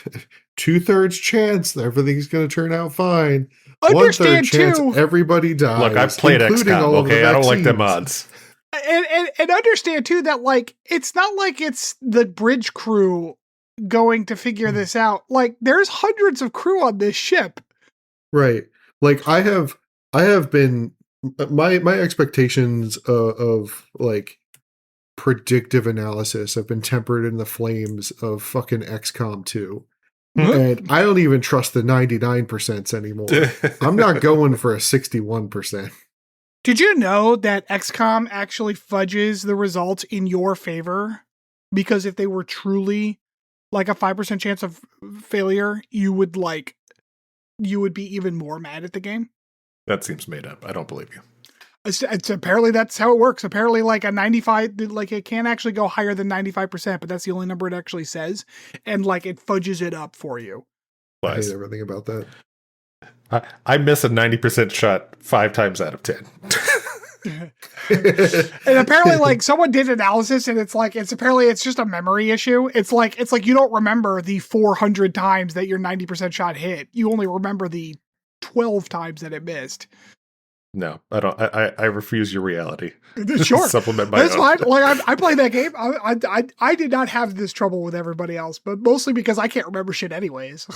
2/3 chance that everything's going to turn out fine. Understand 1/3 chance too. Everybody dies. Look, I've played XCOM, okay? I don't like them odds. And understand too that like it's not like it's the bridge crew going to figure this out. Like there's hundreds of crew on this ship. Right. Like I have been my expectations of like predictive analysis have been tempered in the flames of fucking XCOM 2. And I don't even trust the 99% anymore. I'm not going for a 61%. Did you know that XCOM actually fudges the results in your favor? Because if they were truly like a 5% chance of failure, you would be even more mad at the game. That seems made up. I don't believe you. It's apparently that's how it works. Apparently like a 95, like it can't actually go higher than 95%, but that's the only number it actually says. And like it fudges it up for you. I hate everything about that. I miss a 90% shot 5 times out of 10. And apparently like someone did analysis and it's just a memory issue. It's like you don't remember the 400 times that your 90% shot hit. You only remember the 12 times that it missed. No, I don't. I refuse your reality. Sure. Supplement my That's own. fine. Like I played that game. I did not have this trouble with everybody else, but mostly because I can't remember shit anyways.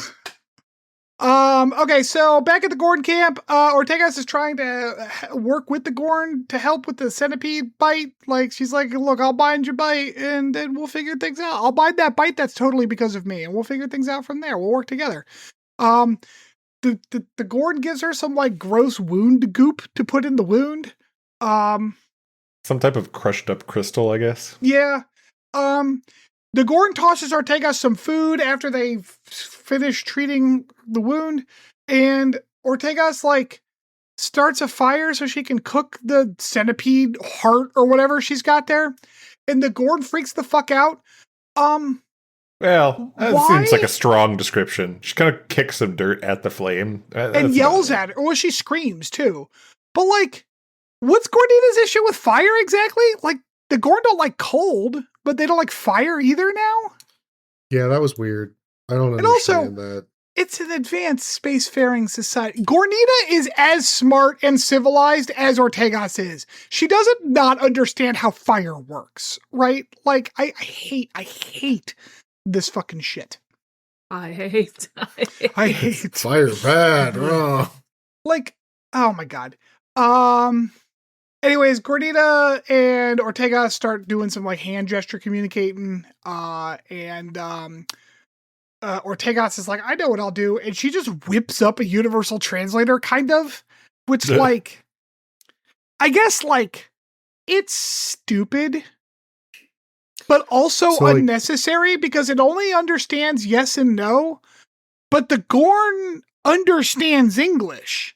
Okay, so back at the Gorn camp, Ortegas is trying to work with the Gorn to help with the centipede bite. Like, she's like, look, I'll bind your bite and then we'll figure things out. I'll bind that bite that's totally because of me and we'll figure things out from there. We'll work together. The Gorn gives her some like gross wound goop to put in the wound. Some type of crushed up crystal, I guess. Yeah. The Gorn tosses Ortegas some food after they finish treating the wound, and Ortegas like starts a fire so she can cook the centipede heart or whatever she's got there, and the Gorn freaks the fuck out. Well, that seems like a strong description. She kind of kicks some dirt at the flame and yells at her. Well, she screams too. But like, what's Gordita's issue with fire exactly? Like, the Gorn don't like cold, but they don't like fire either now? Yeah, that was weird. I don't understand that. It's an advanced spacefaring society. Gornita is as smart and civilized as Ortegas is. She doesn't not understand how fire works, right? Like, I hate this fucking shit. I hate fire bad. Oh. Like, oh my God. Anyways, Gordita and Ortegas start doing some like hand gesture communicating. Ortegas is like, I know what I'll do. And she just whips up a universal translator kind of, which like, I guess like it's stupid, but also unnecessary because it only understands yes and no, but the Gorn understands English.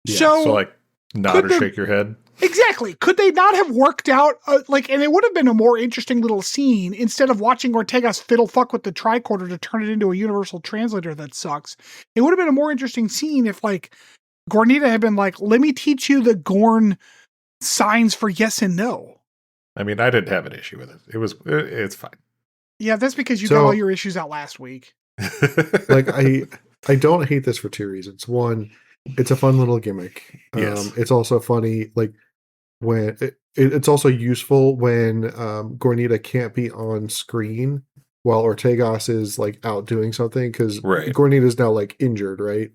Yeah, So like nod or shake your head. Exactly. Could they not have worked out, and it would have been a more interesting little scene instead of watching Ortega's fiddle fuck with the tricorder to turn it into a universal translator that sucks. It would have been a more interesting scene if, like, Gornita had been like, let me teach you the Gorn signs for yes and no. I mean, I didn't have an issue with it. It's fine. Yeah, that's because you got all your issues out last week. Like, I don't hate this for two reasons. One, it's a fun little gimmick. Yes. It's also funny, like, when it's also useful when Gornita can't be on screen while Ortegas is like out doing something, because Gornita is now like injured, right?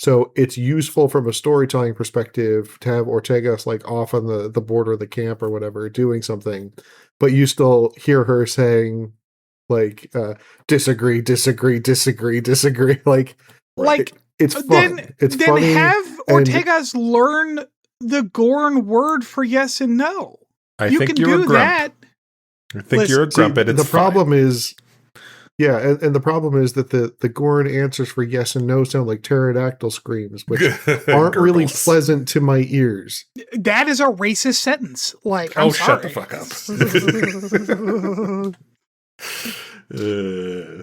So it's useful from a storytelling perspective to have Ortegas like off on the border of the camp or whatever doing something, but you still hear her saying like disagree. Like it's fun. It's then funny. Have Ortegas learn the Gorn word for yes and no. You can do that. I think you're a grump, and the problem is, and the problem is that the Gorn answers for yes and no sound like pterodactyl screams, which aren't really pleasant to my ears. That is a racist sentence. Like, I'm sorry. Shut the fuck up.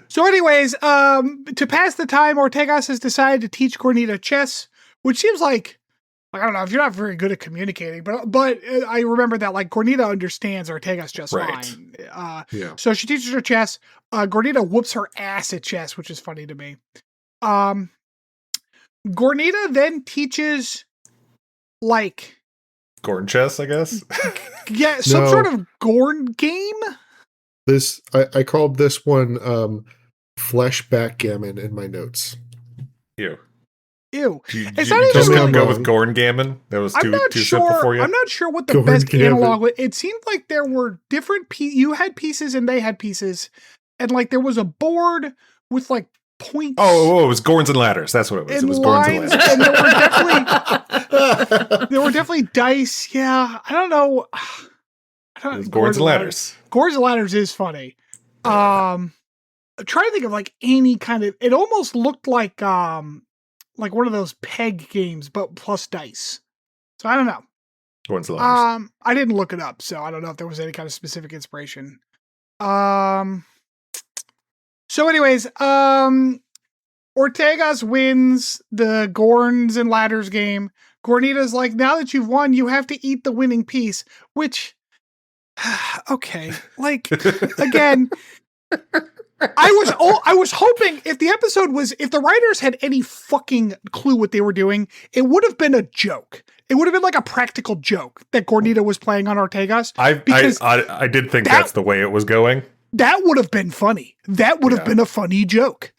So anyways, to pass the time, Ortegas has decided to teach Gornita chess, which seems like I don't know if you're not very good at communicating, but I remember that like Gornita understands Ortegas just fine. So she teaches her chess. Gornita whoops her ass at chess, which is funny to me. Gornita then teaches like Gorn chess, I guess. Some sort of Gorn game. This I called this one flesh backgammon in my notes. Ew. It's not even really go with Gorn Gammon. That was too simple for you. I'm not sure what the best analog was. It seemed like there were different you had pieces and they had pieces, and like there was a board with like points. Oh, it was Gorns and Ladders. That's what it was. It was Gorns and Ladders. And there were definitely dice. Yeah, I don't know. It was Gorns and Ladders. Gorns and Ladders is funny. I'm trying to think of like any kind of. It almost looked like one of those peg games, but plus dice. So I don't know. Gorns and Ladders. I didn't look it up, so I don't know if there was any kind of specific inspiration. So anyways, Ortegas wins the Gorns and Ladders game. Gornita's like, now that you've won, you have to eat the winning piece, which, okay, like, again, I was hoping if the writers had any fucking clue what they were doing, it would have been a joke. It would have been like a practical joke that Gornita was playing on Ortegas. I did think that's the way it was going. That would have been funny. That would have been a funny joke.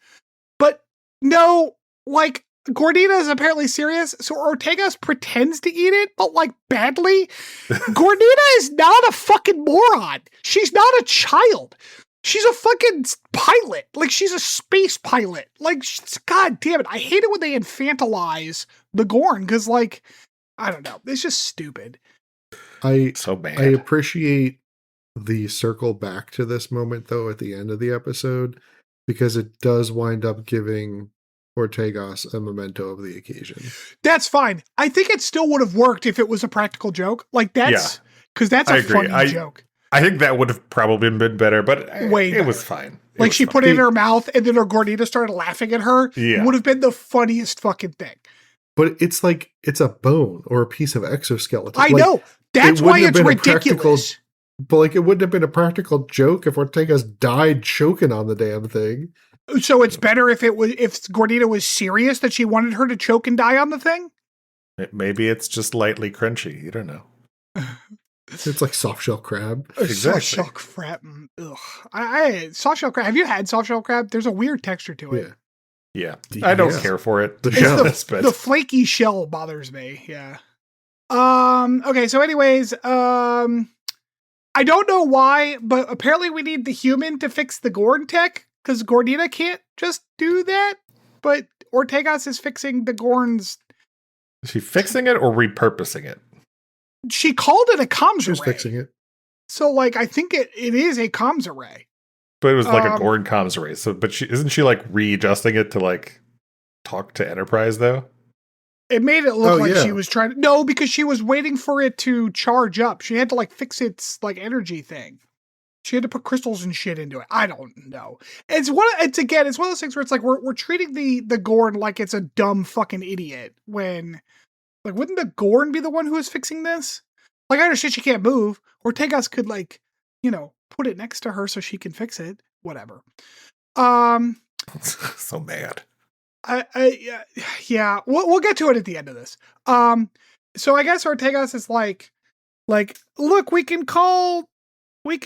But no, like, Gornita is apparently serious, so Ortegas pretends to eat it, but like badly. Gornita is not a fucking moron. She's not a child. She's a fucking pilot. Like, she's a space pilot. Like, God damn it. I hate it when they infantilize the Gorn, because, like, I don't know. It's just stupid. So bad. I appreciate the circle back to this moment, though, at the end of the episode, because it does wind up giving Ortegas a memento of the occasion. That's fine. I think it still would have worked if it was a practical joke. Like, that's... Because that's a funny joke. I think that would have probably been better, but it was fine. Like, she put it in her mouth, and then her Gornita started laughing at her. Yeah. It would have been the funniest fucking thing. But it's like, it's a bone or a piece of exoskeleton. I know. That's why it's ridiculous. But, like, it wouldn't have been a practical joke if Ortegas died choking on the damn thing. So it's better if Gornita was serious that she wanted her to choke and die on the thing? Maybe it's just lightly crunchy. You don't know. It's like soft shell crab. Exactly. Soft shell crab. Ugh. Soft shell crab. Have you had soft shell crab? There's a weird texture to it. Yeah. I don't care for it. The flaky shell bothers me. Yeah. Okay. So anyways, I don't know why, but apparently we need the human to fix the Gorn tech, because Gornita can't just do that. But Ortegas is fixing the Gorn's. Is she fixing it or repurposing it? She called it a comms array. She's fixing it. So, like, I think it is a comms array. But it was like a Gorn comms array. So, but isn't she like readjusting it to like talk to Enterprise though? It made it look like she was trying to... No, because she was waiting for it to charge up. She had to like fix its like energy thing. She had to put crystals and shit into it. I don't know. It's one of those things where it's like we're treating the Gorn like it's a dumb fucking idiot when like wouldn't the Gorn be the one who is fixing this? Like I understand she can't move. Ortegas could like, put it next to her so she can fix it. Whatever. So mad. Yeah, we'll get to it at the end of this. So I guess Ortegas is like, look, we can call my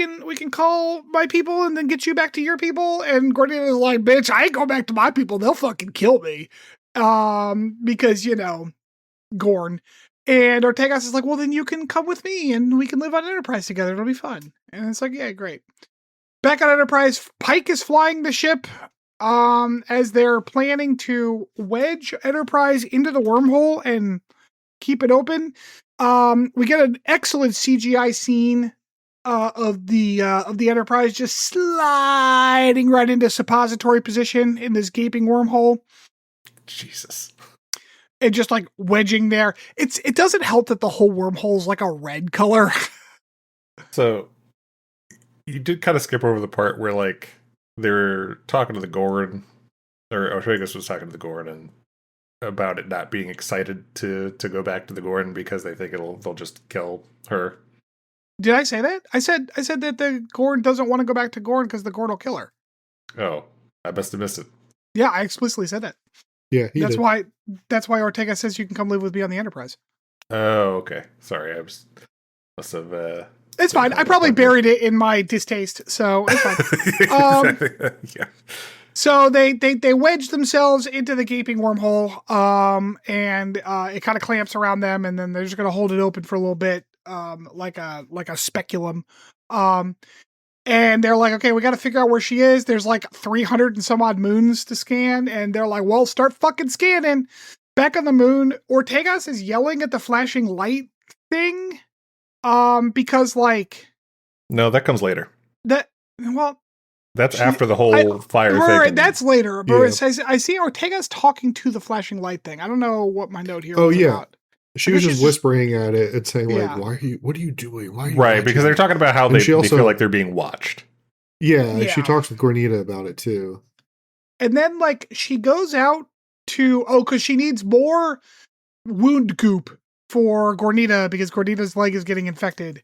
people and then get you back to your people. And Gordon is like, bitch, I ain't going back to my people. They'll fucking kill me. Because Gorn. And Ortegas is like, well, then you can come with me and we can live on Enterprise together. It'll be fun. And it's like, yeah, great. Back on Enterprise, Pike is flying the ship. As they're planning to wedge Enterprise into the wormhole and keep it open. We get an excellent CGI scene of the Enterprise just sliding right into suppository position in this gaping wormhole. Jesus. And just like wedging there. It doesn't help that the whole wormhole is like a red color. So you did kind of skip over the part where like they're talking to the Gorn, or Ortegas was talking to the Gorn and about it not being excited to go back to the Gorn because they think they'll just kill her. Did I say that? I said that the Gorn doesn't want to go back to Gorn because the Gorn will kill her. Oh, I must have missed it. Yeah, I explicitly said that. Yeah, that's why Ortega says you can come live with me on the Enterprise. Oh, okay. Sorry, must have. It's fine. I probably buried it in my distaste, so it's fine. Yeah. So they wedge themselves into the gaping wormhole, and it kind of clamps around them, and then they're just gonna hold it open for a little bit, like a speculum. And they're like, okay, we got to figure out where she is. There's like 300 and some odd moons to scan, and they're like, well, start fucking scanning. Back on the moon, Ortegas is yelling at the flashing light thing. Because like, no, that comes later. That's after the whole fire thing. Right, that's later. But I see Ortega's talking to the flashing light thing. I don't know what my note here was about. She was just whispering at it and saying like, what are you doing? Why are you right, because they're talking about how they feel like they're being watched. Yeah, she talks with Gornita about it too. And then like she goes out to because she needs more wound goop for Gornita because Gornita's leg is getting infected.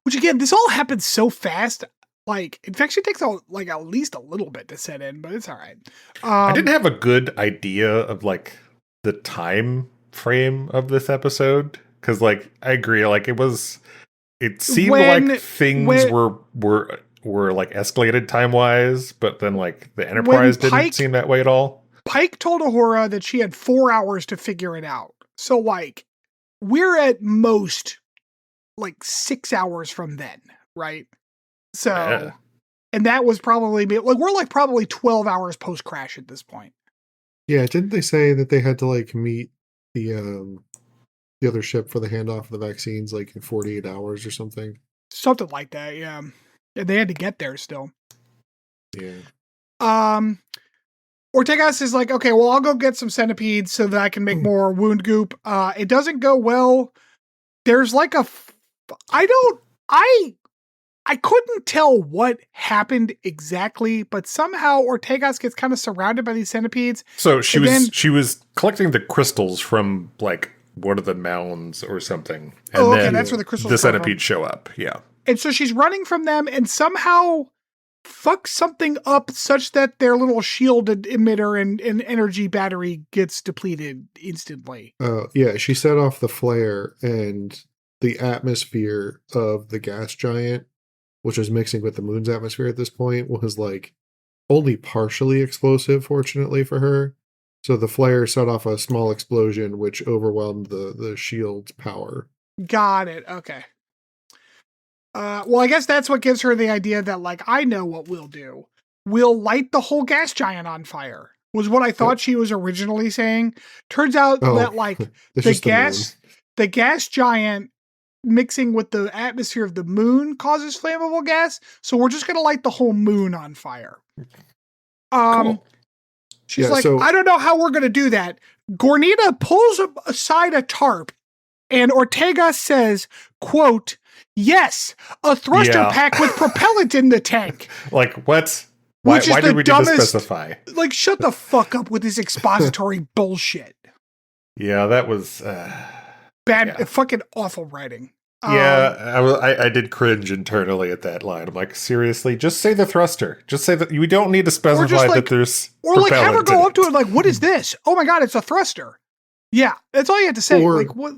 Which again, this all happens so fast. Like infection takes like at least a little bit to set in, but it's all right. I didn't have a good idea of like the time frame of this episode because like I agree, like it seemed like things were like escalated time wise, but then like the Enterprise didn't seem that way at all. Pike told Uhura that she had 4 hours to figure it out. So like we're at most like 6 hours from then, right? So and that was probably like we're like probably 12 hours post crash at this point. Yeah, didn't they say that they had to like meet the other ship for the handoff of the vaccines like in 48 hours or something? Something like that, yeah. And they had to get there still. Yeah. Ortegas is like, okay, well, I'll go get some centipedes so that I can make more wound goop. It doesn't go well. There's like I couldn't tell what happened exactly, but somehow Ortegas gets kind of surrounded by these centipedes. So she was collecting the crystals from like one of the mounds or something. And then that's where the crystals the centipedes show up. Yeah. And so she's running from them and somehow fucks something up such that their little shield emitter and energy battery gets depleted instantly. Yeah, she set off the flare and the atmosphere of the gas giant, which was mixing with the moon's atmosphere at this point, was like only partially explosive, fortunately for her. So the flare set off a small explosion, which overwhelmed the shield's power. Got it. Okay. Well, I guess that's what gives her the idea that, like, I know what we'll do. We'll light the whole gas giant on fire, was what I thought she was originally saying. Turns out that, like, the gas giant mixing with the atmosphere of the moon causes flammable gas, so we're just gonna light the whole moon on fire. Cool. She's I don't know how we're gonna do that. Gornita pulls aside a tarp, and Ortega says, quote, "Yes, a thruster pack with propellant in the tank." Like, what? Why did we need to specify? Like, shut the fuck up with this expository bullshit. Yeah, that was... bad, fucking awful writing. I did cringe internally at that line. I'm like, seriously, just say the thruster. Just say that. We don't need to specify that there's or like have her go up to it like, what is this? Oh my god, it's a thruster. Yeah, that's all you have to say. Or, like what?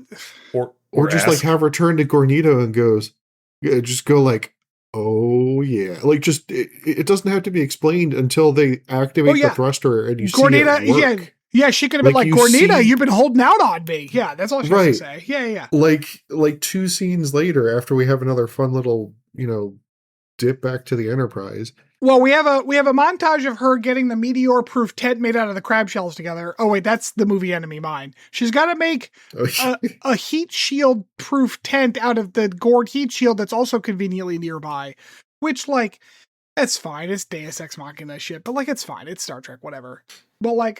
Or just like have her turn to Gornito and just go like, oh yeah, like just it doesn't have to be explained until they activate the thruster and you Gornita, see it work. Yeah, she could have been like, Gornita, you've been holding out on me. Yeah, that's all she has to say. Yeah. Like 2 scenes later, after we have another fun little, dip back to the Enterprise. Well, we have a montage of her getting the meteor-proof tent made out of the crab shells together. Oh wait, that's the movie Enemy Mine. She's got to make a heat shield-proof tent out of the Gorg heat shield that's also conveniently nearby. Which, like, that's fine. It's Deus Ex Machina shit, but like, it's fine. It's Star Trek, whatever. But like,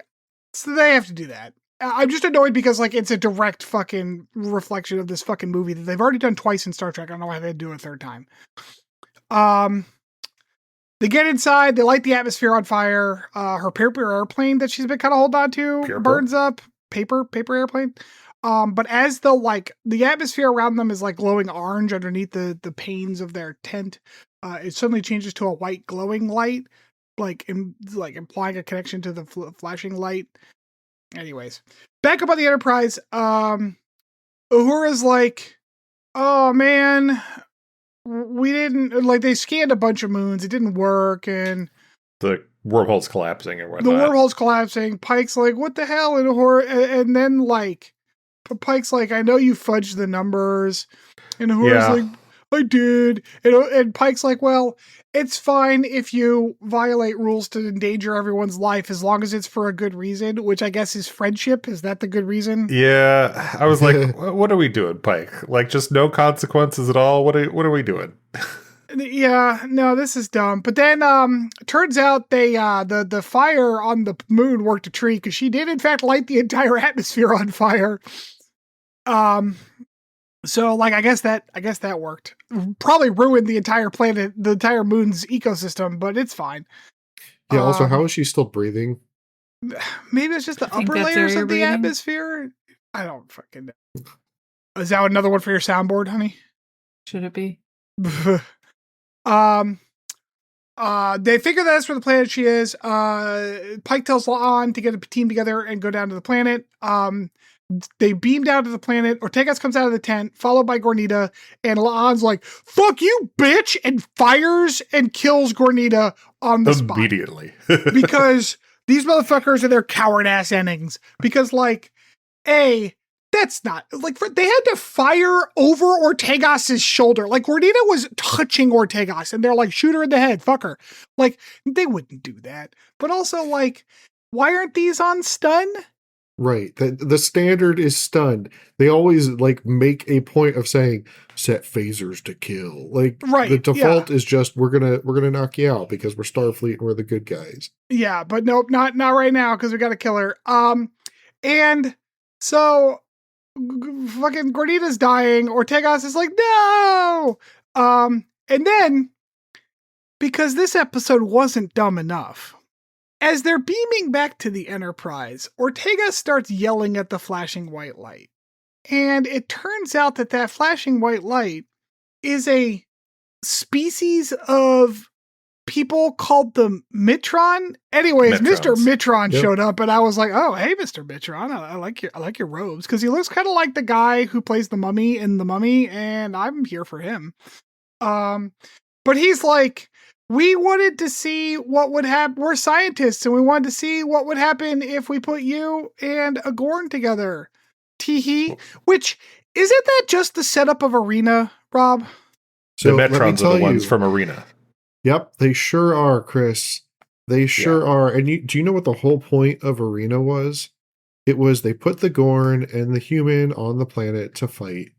so they have to do that. I'm just annoyed because like it's a direct fucking reflection of this fucking movie that they've already done twice in Star Trek. I don't know why they'd do it a third time. They get inside, they light the atmosphere on fire. Her paper airplane that she's been kind of holding on to burns up. Paper airplane. But as the atmosphere around them is like glowing orange underneath the panes of their tent, it suddenly changes to a white glowing light, implying a connection to the flashing light. Anyways, back up on the Enterprise. Uhura's like, oh man, we didn't they scanned a bunch of moons. It didn't work, and the wormhole's collapsing and whatnot. The wormhole's collapsing. Pike's like, what the hell? And Uhura, and then Pike's like, I know you fudged the numbers, and Uhura's like, I did, and Pike's like, well, it's fine if you violate rules to endanger everyone's life as long as it's for a good reason, which I guess is friendship. Is that the good reason? Yeah. I was like, what are we doing, Pike? Like, just no consequences at all? What are we doing? Yeah, no, this is dumb. But then turns out they the fire on the moon worked a treat because she did in fact light the entire atmosphere on fire. So I guess that worked. Probably ruined the entire planet, the entire moon's ecosystem, but it's fine. Yeah, also, how is she still breathing? Maybe it's just the upper layers of the atmosphere. I don't fucking know. Is that another one for your soundboard, honey? Should it be? They figure that's where the planet she is. Pike tells La'an to get a team together and go down to the planet. They beam down to the planet. Ortegas comes out of the tent, followed by Gornita, and La'an's like, fuck you, bitch, and fires and kills Gornita on the spot. Immediately. Because these motherfuckers are their coward-ass endings. Because, that's not... they had to fire over Ortegas' shoulder. Gornita was touching Ortegas, and they're like, shoot her in the head, fuck her. They wouldn't do that. But also, why aren't these on stun? Right. The standard is stunned. They always make a point of saying set phasers to kill. Right, the default is just we're gonna knock you out because we're Starfleet and we're the good guys. Yeah, but nope, not right now because we got to kill her. And so fucking Gornita's dying. Ortegas is like, no. And then because this episode wasn't dumb enough. As they're beaming back to the Enterprise, Ortega starts yelling at the flashing white light. And it turns out that flashing white light is a species of people called the Mitron. Anyways, Mr. Mitron showed up, and I was like, oh, hey, Mr. Mitron, I like your robes. Because he looks kind of like the guy who plays the mummy in The Mummy, and I'm here for him. But he's like, we wanted to see what would happen. We're scientists, and we wanted to see what would happen if we put you and a Gorn together. Teehee. Which, isn't that just the setup of Arena, Rob? So the Metrons are the ones from Arena. Yep, they sure are, Chris. They sure are. And do you know what the whole point of Arena was? It was they put the Gorn and the human on the planet to fight.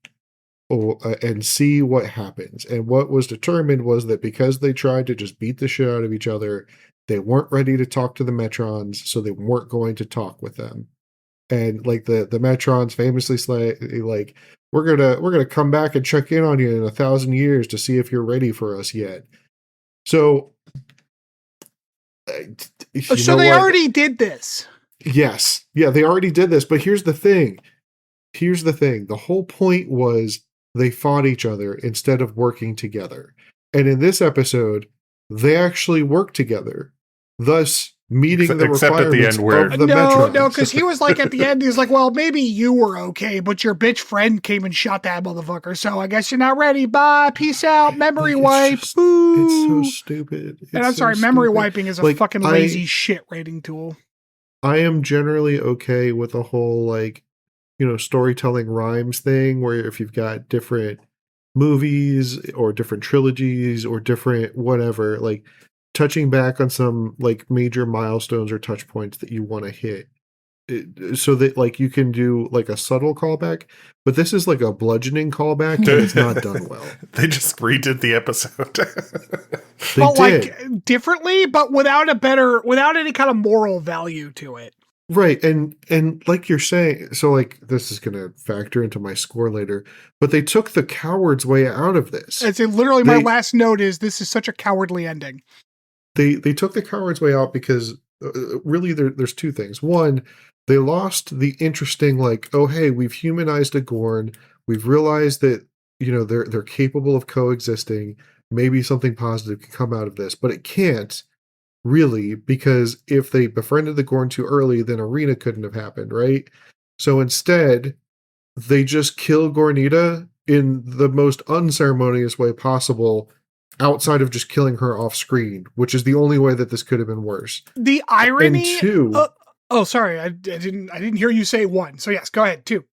And see what happens. And what was determined was that because they tried to just beat the shit out of each other, they weren't ready to talk to the Metrons, so they weren't going to talk with them. and like the Metrons famously say, like, we're gonna come back and check in on you in 1,000 years to see if you're ready for us yet. So, so they already did this. Yes, yeah, they already did this. But here's the thing. The whole point was they fought each other instead of working together. And in this episode, they actually worked together, thus meeting the requirements of the Metrons. No, because he was like, at the end, he was like, well, maybe you were okay, but your bitch friend came and shot that motherfucker, so I guess you're not ready. Bye, peace out, memory wipe. It's so stupid. And I'm sorry, memory wiping is a fucking lazy shit rating tool. I am generally okay with the whole, like, storytelling rhymes thing, where if you've got different movies or different trilogies or different whatever, like touching back on some like major milestones or touch points that you want to hit, so that like you can do like a subtle callback. But this is like a bludgeoning callback, and it's not done well. They just redid the episode. But like differently, but without any kind of moral value to it. Right, and like you're saying, so like this is going to factor into my score later, but they took the coward's way out of this. It's literally my last note is this is such a cowardly ending. They took the coward's way out because really there's two things. One, they lost the interesting, like, oh hey, we've humanized a Gorn, we've realized that they're capable of coexisting. Maybe something positive can come out of this, but it can't. Really, because if they befriended the Gorn too early, then Arena couldn't have happened, right? So instead, they just kill Gornita in the most unceremonious way possible, outside of just killing her off screen, which is the only way that this could have been worse. The irony. And two. Sorry, I didn't hear you say one. So yes, go ahead. Two.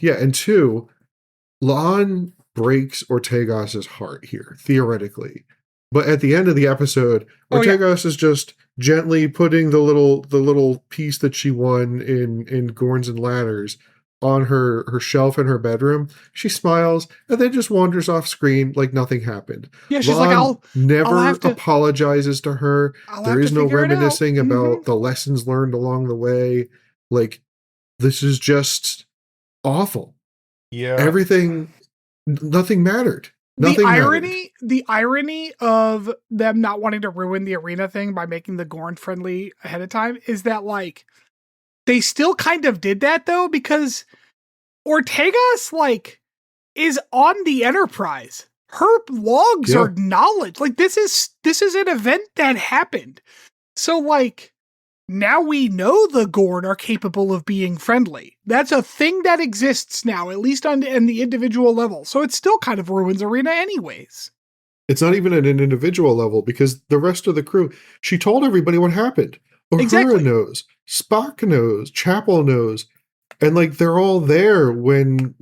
Yeah, and two, La'an breaks Ortegas's heart here, theoretically. But at the end of the episode, Ortegas is just gently putting the little piece that she won in Gorns and Ladders on her shelf in her bedroom. She smiles and then just wanders off screen like nothing happened. Yeah, she's La'an never apologizes to her. There is no reminiscing about the lessons learned along the way. Like, this is just awful. Yeah. Nothing mattered. The irony of them not wanting to ruin the Arena thing by making the Gorn friendly ahead of time is that, like, they still kind of did that though, because Ortegas, like, is on the Enterprise. Her logs are knowledge. Like, this is an event that happened. So, like, now we know the Gorn are capable of being friendly. That's a thing that exists now, at least in the individual level. So it still kind of ruins Arena anyways. It's not even at an individual level, because the rest of the crew, she told everybody what happened. Uhura knows, Spock knows, Chapel knows, and like they're all there when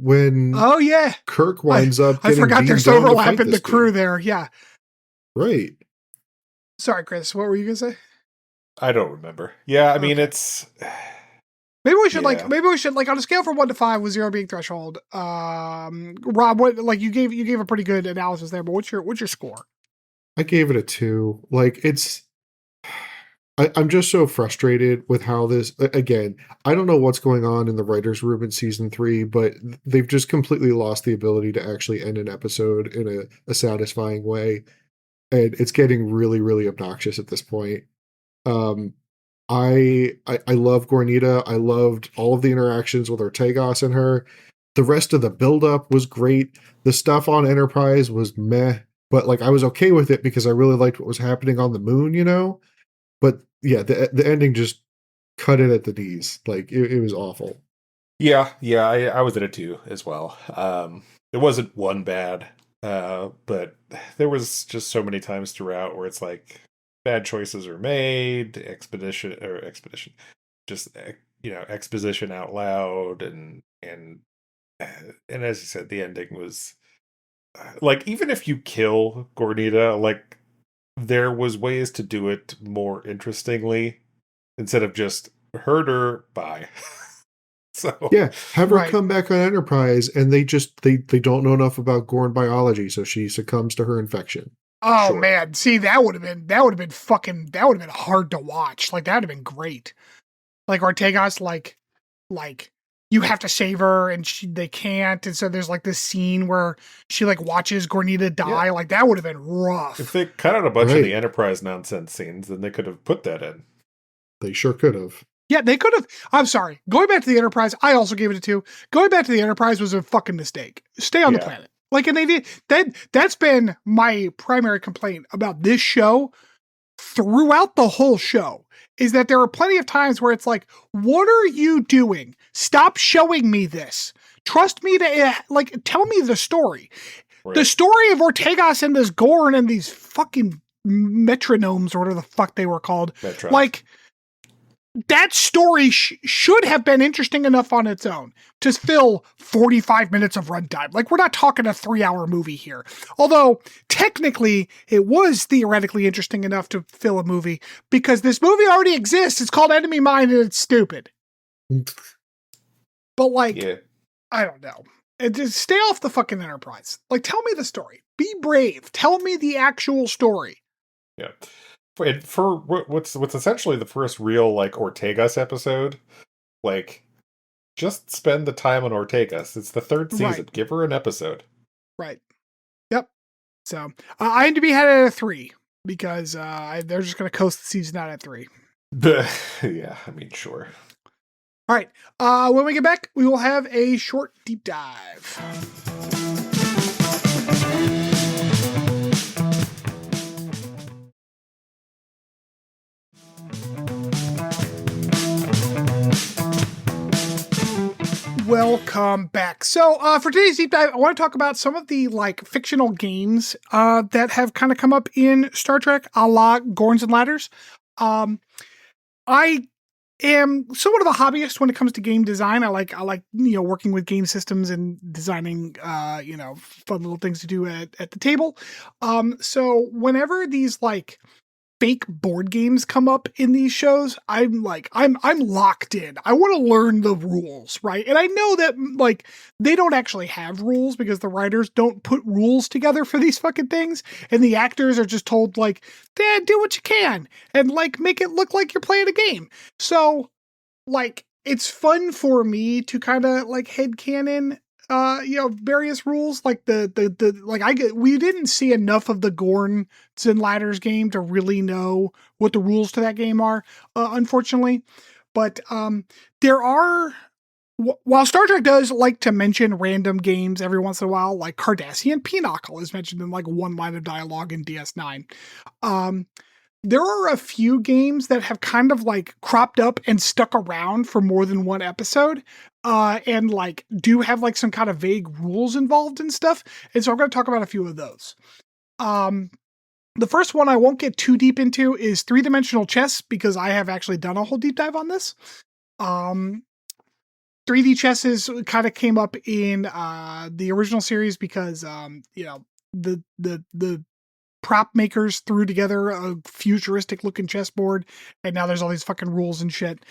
Kirk winds up getting I forgot there's down overlap in the crew there. Yeah. Right. Sorry, Chris, what were you going to say? I don't remember. Yeah, I mean, it's... Maybe we should on a scale from 1 to 5 with 0 being threshold. Rob, what, like, you gave a pretty good analysis there, but what's your score? I gave it a 2. Like, I'm just so frustrated with how this, again, I don't know what's going on in the writer's room in season 3, but they've just completely lost the ability to actually end an episode in a satisfying way. And it's getting really, really obnoxious at this point. I love Gornita. I loved all of the interactions with Ortegas and her. The rest of the buildup was great. The stuff on Enterprise was meh, but like I was okay with it because I really liked what was happening on the moon, But yeah, the ending just cut it at the knees. Like it was awful. Yeah, I was at a 2 as well. There wasn't one bad, but there was just so many times throughout where it's like bad choices are made, exposition, just exposition out loud, and as you said, the ending was like, even if you kill Gornita, like there was ways to do it more interestingly instead of just hurt her. Bye. So yeah, have her come back on Enterprise, and they don't know enough about Gorn biology, so she succumbs to her infection. Oh man, see, that would have been hard to watch. Like that would have been great. Like Ortegas, like like you have to save her and they can't. And so there's like this scene where she like watches Gornita die. Yeah. Like that would have been rough. If they cut out a bunch of the Enterprise nonsense scenes, then they could have put that in. They sure could have. Yeah, they could have. I'm sorry. Going back to the Enterprise, I also gave it a 2. Going back to the Enterprise was a fucking mistake. Stay on the planet. Like, and they did that's been my primary complaint about this show throughout the whole show, is that there are plenty of times where it's like, what are you doing? Stop showing me this. Trust me to, like, tell me the story. Right. The story of Ortegas and this Gorn and these fucking metronomes or whatever the fuck they were called. Metron. Like, that story should have been interesting enough on its own to fill 45 minutes of runtime. Like, we're not talking a 3-hour movie here. Although, technically, it was theoretically interesting enough to fill a movie because this movie already exists. It's called Enemy Mine and it's stupid. But, like, I don't know. Just stay off the fucking Enterprise. Like, tell me the story. Be brave. Tell me the actual story. Yeah. For what's essentially the first real like Ortegas episode, like just spend the time on Ortegas. It's the 3rd season. Right. Give her an episode. Right. Yep. So IMDb had it at a 3 because they're just going to coast the season out at 3. Yeah, I mean, sure. All right. When we get back, we will have a short deep dive. Welcome back. So for today's deep dive, I want to talk about some of the like fictional games that have kind of come up in Star Trek, a la Gorns and Ladders. I am somewhat of a hobbyist when it comes to game design. I like working with game systems and designing fun little things to do at the table. So whenever these like fake board games come up in these shows, I'm locked in. I want to learn the rules, right? And I know that like they don't actually have rules because the writers don't put rules together for these fucking things, and the actors are just told like, "Dad, do what you can," and like make it look like you're playing a game. So like it's fun for me to kind of like headcanon various rules, like we didn't see enough of the Gorns and Ladders game to really know what the rules to that game are, unfortunately. But there are, while Star Trek does like to mention random games every once in a while, like Cardassian Pinochle is mentioned in like one line of dialogue in DS9. There are a few games that have kind of like cropped up and stuck around for more than one episode, and like do have like some kind of vague rules involved and stuff. And so I'm going to talk about a few of those. The first one I won't get too deep into is 3-dimensional chess because I have actually done a whole deep dive on this. 3D chess kind of came up in the original series because the prop makers threw together a futuristic looking chessboard, and now there's all these fucking rules and shit.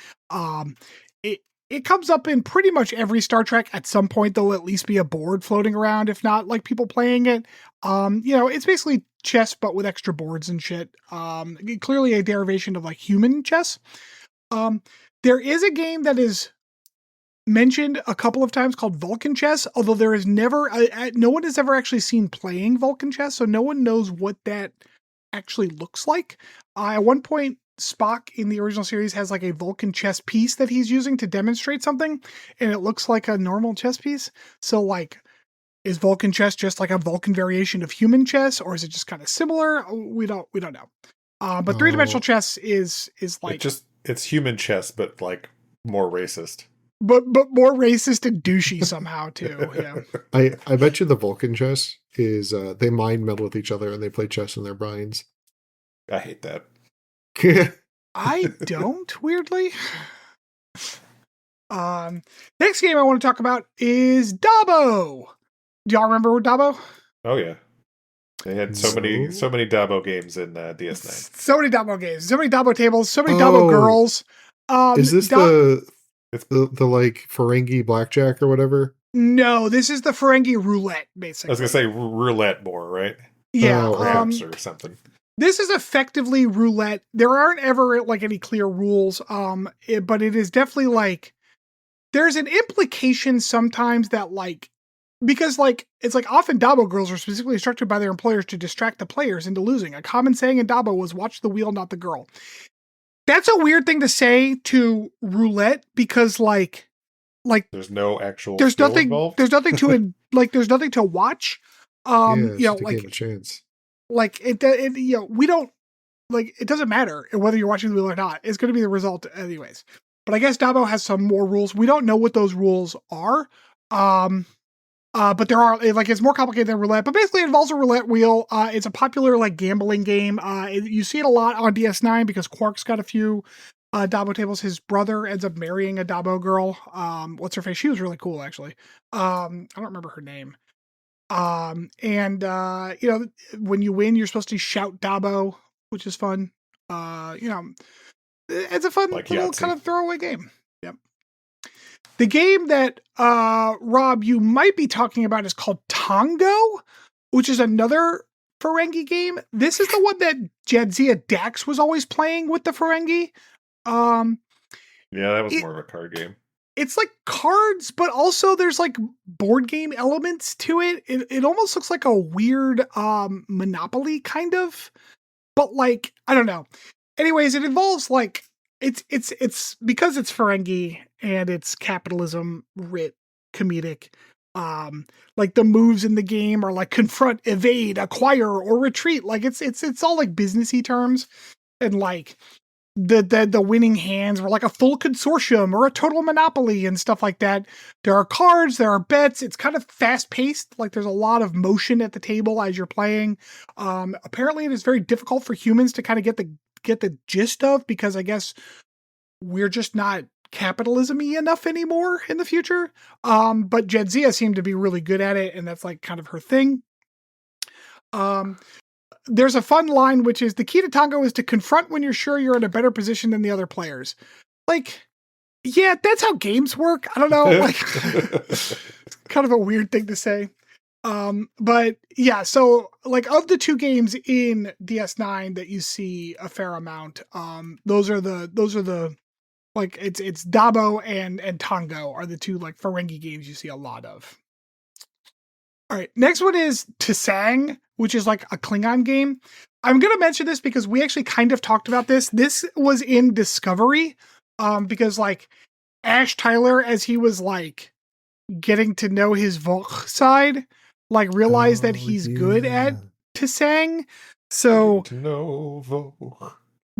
It comes up in pretty much every Star Trek at some point. There'll at least be a board floating around, if not like people playing it. It's basically chess but with extra boards and shit. Clearly a derivation of like human chess. There is a game that is mentioned a couple of times called Vulcan chess, although there is never no one has ever actually seen playing Vulcan chess, so no one knows what that actually looks like. At one point, Spock in the original series has like a Vulcan chess piece that he's using to demonstrate something, and it looks like a normal chess piece. So like, is Vulcan chess just like a Vulcan variation of human chess, or is it just kind of similar? We don't know. But 3-dimensional chess is like it's human chess, but like more racist. But more racist and douchey somehow too. Yeah. I bet you the Vulcan chess is they mind meld with each other and they play chess in their brains. I hate that. I don't, weirdly. Next game I want to talk about is Dabo. Do y'all remember Dabo? Oh yeah. They had so many Dabo games in DS9. So many Dabo games, so many Dabo tables, so many Dabo girls. Is this the like Ferengi blackjack or whatever? No, this is the Ferengi roulette, basically. I was gonna say roulette more, right? Yeah, perhaps or something. This is effectively roulette. There aren't ever like any clear rules, but it is definitely like there's an implication sometimes that like, because like, it's like often Dabo girls are specifically instructed by their employers to distract the players into losing. A common saying in Dabo was watch the wheel, not the girl. That's a weird thing to say to roulette because like there's no actual there's skill nothing involved. there's nothing to like there's nothing to watch. You know, to like give a chance. like it you know, we don't like it doesn't matter whether you're watching the wheel or not. It's going to be the result anyways. But I guess Dabo has some more rules. We don't know what those rules are. But there are like it's more complicated than roulette. But basically, it involves a roulette wheel. It's a popular like gambling game. You see it a lot on DS9 because Quark's got a few Dabo tables. His brother ends up marrying a Dabo girl. What's her face? She was really cool actually. I don't remember her name. And you know, when you win, you're supposed to shout Dabo, which is fun. You know, it's a fun like little Yahtzee. kind of throwaway game. Yep. The game that Rob, you might be talking about is called Tango, which is another Ferengi game. This is the one that Jadzia Dax was always playing with the Ferengi. Yeah, that was more of a card game. It's like cards, but also there's like board game elements to it. It almost looks like a weird Monopoly kind of, but like I don't know. Anyways, it involves like it's because it's Ferengi and it's capitalism writ comedic. Like the moves in the game are like confront, evade, acquire, or retreat. Like it's all like businessy terms, and like the winning hands were like a full consortium or a total monopoly and stuff like that. There are cards, there are bets. It's kind of fast paced. Like there's a lot of motion at the table as you're playing. Apparently it is very difficult for humans to kind of get the gist of, because I guess we're just not capitalism-y enough anymore in the future. But Jadzia seemed to be really good at it, and that's like kind of her thing. There's a fun line, which is the key to Tango is to confront when you're sure you're in a better position than the other players. Like, yeah, that's how games work. I don't know. Like, it's kind of a weird thing to say. But yeah, so like of the two games in DS9 that you see a fair amount, those are the like it's Dabo and Tango are the two like Ferengi games you see a lot of. All right, next one is Tsang, which is like a Klingon game. I'm going to mention this because we actually kind of talked about this. This was in Discovery, because like Ash Tyler, as he was like getting to know his Vok side, like realized that he's good at Tsang. So to know Vok.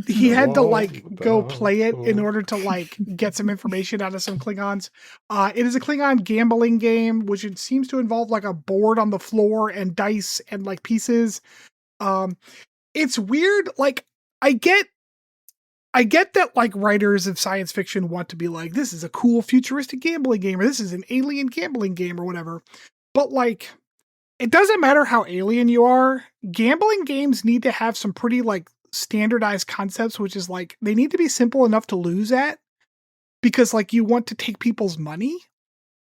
He had to like go play it in order to like get some information out of some Klingons. It is a Klingon gambling game, which it seems to involve like a board on the floor and dice and like pieces. It's weird. Like I get that like writers of science fiction want to be like, this is a cool futuristic gambling game, or this is an alien gambling game or whatever. But like, it doesn't matter how alien you are. Gambling games need to have some pretty like standardized concepts, which is like they need to be simple enough to lose at, because like you want to take people's money.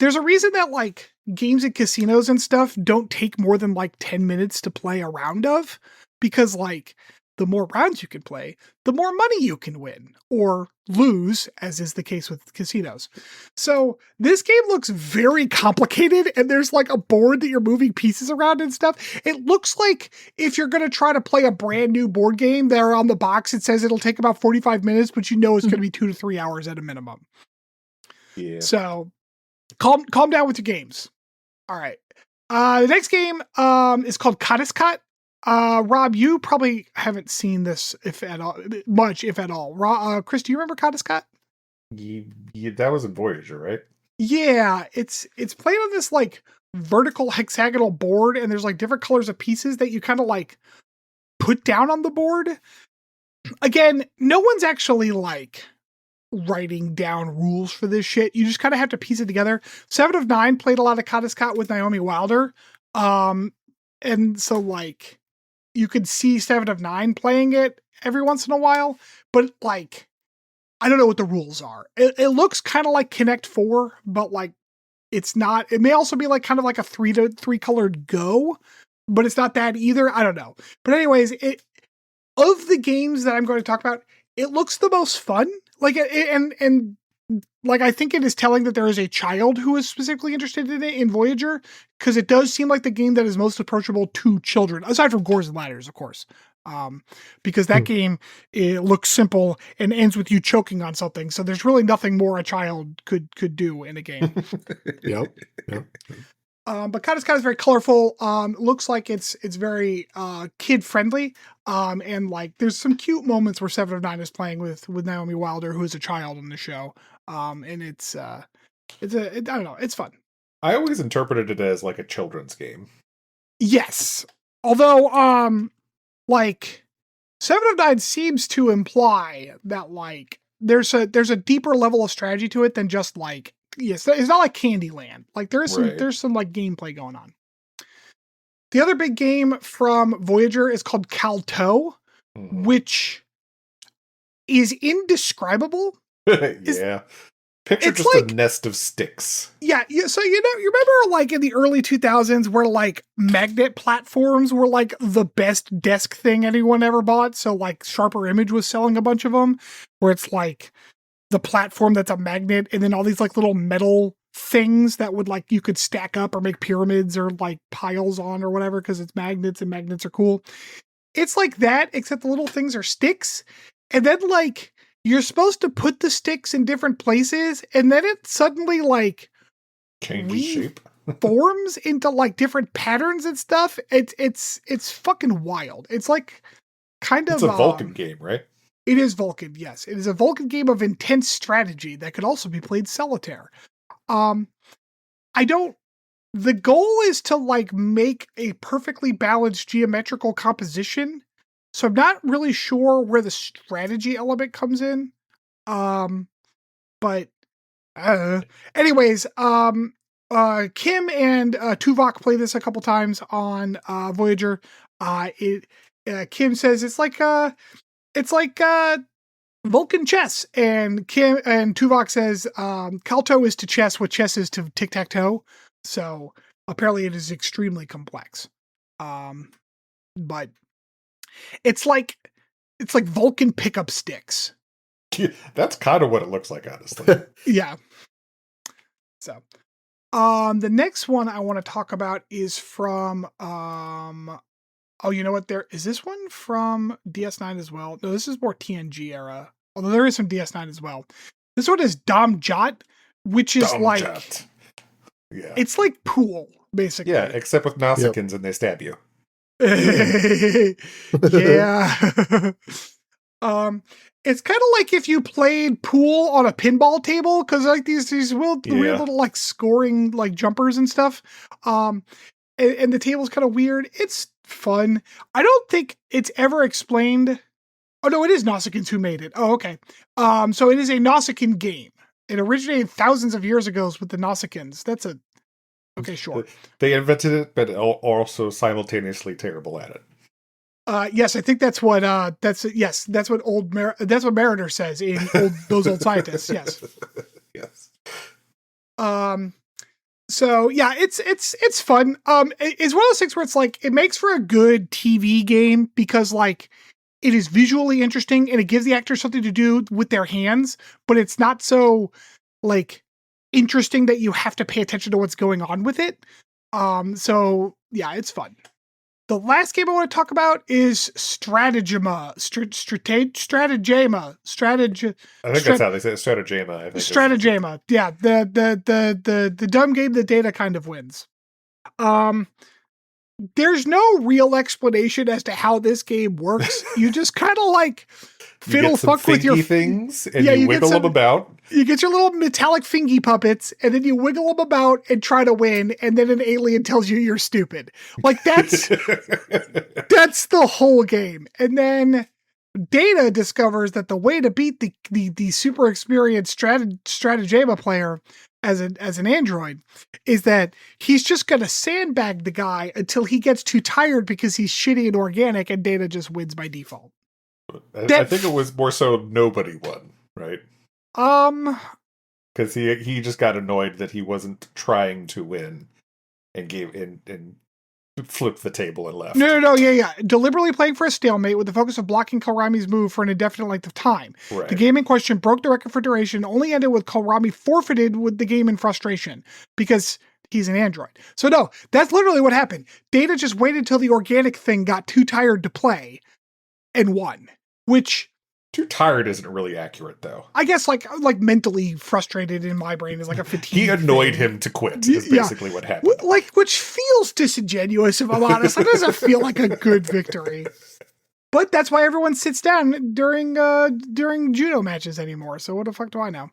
There's a reason that like games at casinos and stuff don't take more than like 10 minutes to play a round of, because like the more rounds you can play, the more money you can win or lose, as is the case with casinos. So this game looks very complicated, and there's like a board that you're moving pieces around and stuff. It looks like if you're going to try to play a brand new board game, there on the box it says it'll take about 45 minutes, but you know it's going to be 2 to 3 hours at a minimum. Yeah. So calm down with your games. All right. The next game is called Kadiskat. Rob, you probably haven't seen this if at all. Chris, do you remember Kadiskat? Yeah, that was in Voyager, right? Yeah, it's played on this like vertical hexagonal board, and there's like different colors of pieces that you kind of like put down on the board. Again, no one's actually like writing down rules for this shit. You just kind of have to piece it together. 7 of 9 played a lot of Kadiskat with Naomi Wilder. And so like you could see 7 of 9 playing it every once in a while, but like, I don't know what the rules are. It looks kind of like Connect 4, but like it's not. It may also be like kind of like a 3 colored Go, but it's not that either. I don't know. But anyways, of the games that I'm going to talk about, it looks the most fun. Like, and like, I think it is telling that there is a child who is specifically interested in it in Voyager, because it does seem like the game that is most approachable to children, aside from Gores and Ladders, of course. Because that game, it looks simple and ends with you choking on something. So there's really nothing more a child could do in a game. Yep. But Kata's very colorful. Looks like it's very kid friendly. And like there's some cute moments where Seven of Nine is playing with Naomi Wilder, who is a child in the show. And I don't know, it's fun. I always interpreted it as like a children's game. Yes. Although, like Seven of Nine seems to imply that like there's a deeper level of strategy to it than just like, yes, it's not like Candyland. Like there's some like gameplay going on. The other big game from Voyager is called Calto, which is indescribable. Yeah. Picture just like a nest of sticks. Yeah. So, you remember like in the early 2000s where like magnet platforms were like the best desk thing anyone ever bought. So like Sharper Image was selling a bunch of them where it's like the platform that's a magnet and then all these like little metal things that would like you could stack up or make pyramids or like piles on or whatever because it's magnets and magnets are cool. It's like that, except the little things are sticks. And then like you're supposed to put the sticks in different places, and then it suddenly like changes shape, forms into like different patterns and stuff. It's fucking wild. It's like it's a Vulcan game, right? It is Vulcan, yes. It is a Vulcan game of intense strategy that could also be played solitaire. The goal is to like make a perfectly balanced geometrical composition. So I'm not really sure where the strategy element comes in. But anyways, Kim and Tuvok play this a couple times on Voyager. Kim says it's like Vulcan chess, and Kim and Tuvok says Calto is to chess what chess is to tic-tac-toe. So apparently it is extremely complex. But it's like Vulcan pickup sticks. That's kind of what it looks like, honestly. Yeah. So, the next one I want to talk about is from, oh, you know what? Is this one from DS9 as well? No, this is more TNG era. Although there is some DS9 as well. This one is Dom Jot, which is yeah, it's like Pool, basically. Yeah, except with Nausicaans and they stab you. Yeah. It's kind of like if you played Pool on a pinball table, because like these weird little like scoring like jumpers and stuff. And the table's kind of weird. It's fun. I don't think it's ever explained. Oh no, it is Nausicaans who made it. Oh, okay. So it is a Nausicaan game. It originated thousands of years ago with the Nausicaans. Okay, sure. They invented it, but also simultaneously terrible at it. Yes, I think that's what that's what Mariner says in those old scientists. Yes. Yes. So yeah, it's fun. It's one of those things where it's like it makes for a good TV game because like it is visually interesting and it gives the actors something to do with their hands, but it's not so like interesting that you have to pay attention to what's going on with it. So yeah, it's fun. The last game I want to talk about is Stratagema. Stratagema. I think that's how they say it. Stratagema. I think Stratagema. Yeah, the dumb game that Data kind of wins. There's no real explanation as to how this game works. You just kind of like fiddle fuck with your things, and you wiggle them about. You get your little metallic fingy puppets, and then you wiggle them about and try to win, and then an alien tells you you're stupid. Like that's that's the whole game. And then Data discovers that the way to beat the super experienced Stratagema player as an android is that he's just going to sandbag the guy until he gets too tired because he's shitty and organic, and Data just wins by default. I think it was more so nobody won, right? Because he just got annoyed that he wasn't trying to win and flipped the table and left. No, yeah. Deliberately playing for a stalemate with the focus of blocking Kohlrami's move for an indefinite length of time. Right. The game in question broke the record for duration, only ended with Kohlrami forfeited with the game in frustration because he's an android. So no, that's literally what happened. Data just waited till the organic thing got too tired to play and won, which... Too tired isn't really accurate, though. I guess like mentally frustrated in my brain is like a fatigue. He annoyed him to quit is basically what happened. Which feels disingenuous, if I'm honest. It doesn't feel like a good victory. But that's why everyone sits down during judo matches anymore. So what the fuck do I know?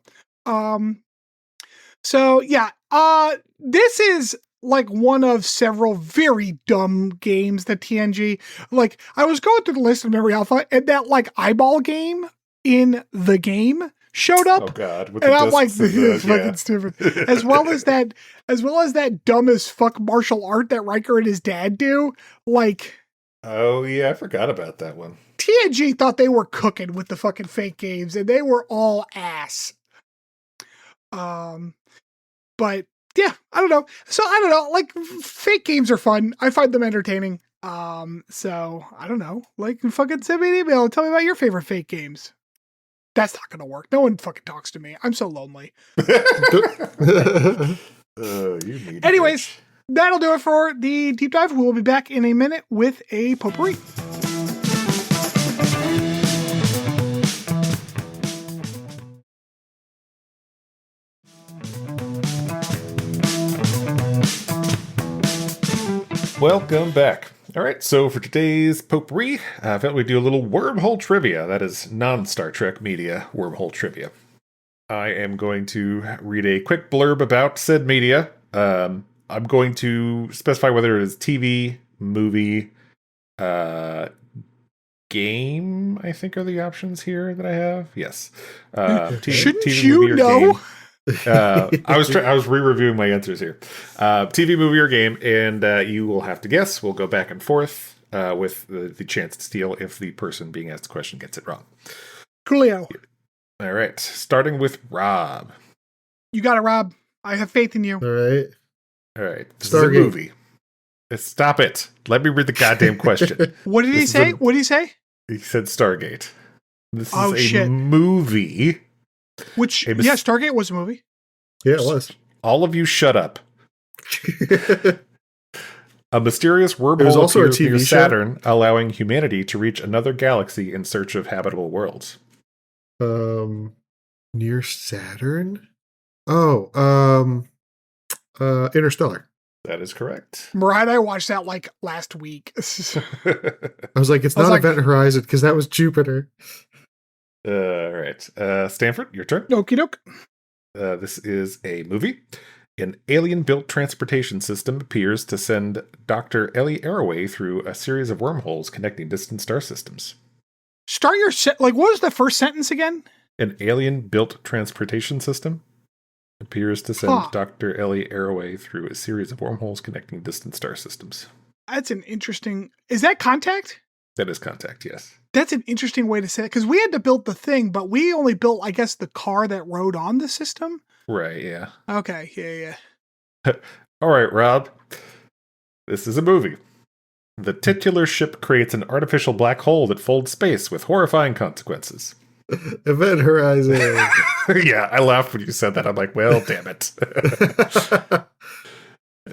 This is like one of several very dumb games that TNG, like I was going through the list of Memory Alpha and that like eyeball game in the game showed up. Oh God. And I'm like, this is fucking stupid. As well as that dumb as fuck martial art that Riker and his dad do. Like, oh yeah, I forgot about that one. TNG thought they were cooking with the fucking fake games and they were all ass. But yeah, I don't know. So I don't know. Like fake games are fun. I find them entertaining. So I don't know. Like fucking send me an email and tell me about your favorite fake games. That's not gonna work. No one fucking talks to me. I'm so lonely. Anyways, that'll do it for the deep dive. We'll be back in a minute with a potpourri. Welcome back. All right, so for today's potpourri, I thought we'd do a little Wormhole trivia. That is non-Star Trek media Wormhole trivia. I am going to read a quick blurb about said media. I'm going to specify whether it is TV, movie, game, I think are the options here that I have. Yes. Shouldn't TV, you know? I was re-reviewing my answers here. TV, movie, or game, and you will have to guess. We'll go back and forth with the chance to steal if the person being asked the question gets it wrong. Coolio. All right, starting with Rob. You got it, Rob. I have faith in you. All right. This is a movie. Stop it. Let me read the goddamn question. What did he say? What did he say? He said Stargate. This is shit. Movie. Which, Stargate was a movie. Yeah, it was. All of you shut up. A mysterious wormhole was also appears a TV near show? Saturn, allowing humanity to reach another galaxy in search of habitable worlds. Near Saturn? Oh, Interstellar. That is correct. Mariah and I watched that like last week. I was like, it's not Event Horizon because that was Jupiter. All right. Stanford, your turn. Okie doke. This is a movie. An alien-built transportation system appears to send Dr. Ellie Arroway through a series of wormholes connecting distant star systems. Start your what was the first sentence again? An alien-built transportation system appears to send Dr. Ellie Arroway through a series of wormholes connecting distant star systems. That's an interesting... Is that Contact? That is Contact, yes. That's an interesting way to say it, because we had to build the thing, but we only built, I guess, the car that rode on the system? Right, yeah. Okay, yeah. All right, Rob. This is a movie. The titular ship creates an artificial black hole that folds space with horrifying consequences. Event Horizon. Yeah, I laughed when you said that. I'm like, well, damn it.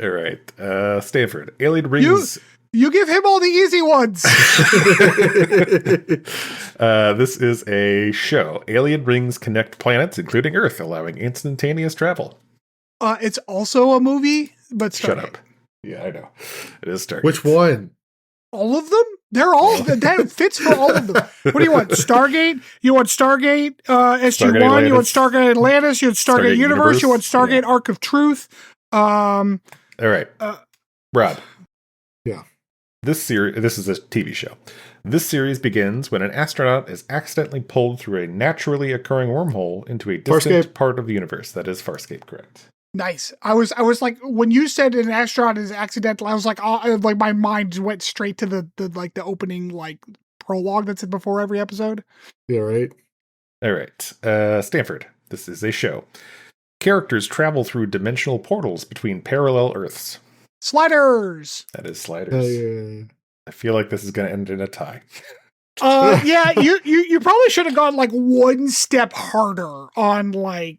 All right. Stanford. Alien rings... You give him all the easy ones. This is a show. Alien rings connect planets, including Earth, allowing instantaneous travel. It's also a movie, but Stargate. Shut up. Yeah, I know. It is Stargate. Which one? All of them? They're all that fits for all of them. What do you want? Stargate? You want Stargate SG-1? You want Stargate Atlantis? You want Stargate Universe? You want Stargate Arc of Truth? All right. Rob. Yeah. This is a TV show. This series begins when an astronaut is accidentally pulled through a naturally occurring wormhole into a distant part of the universe. That is Farscape, correct? Nice. I was like, when you said an astronaut is accidental, I was like, my mind just went straight to the opening like prologue that's before every episode. Yeah, right. All right. Stanford. This is a show. Characters travel through dimensional portals between parallel Earths. Sliders. That is Sliders. Yeah. I feel like this is going to end in a tie. Yeah, you probably should have gone like one step harder on or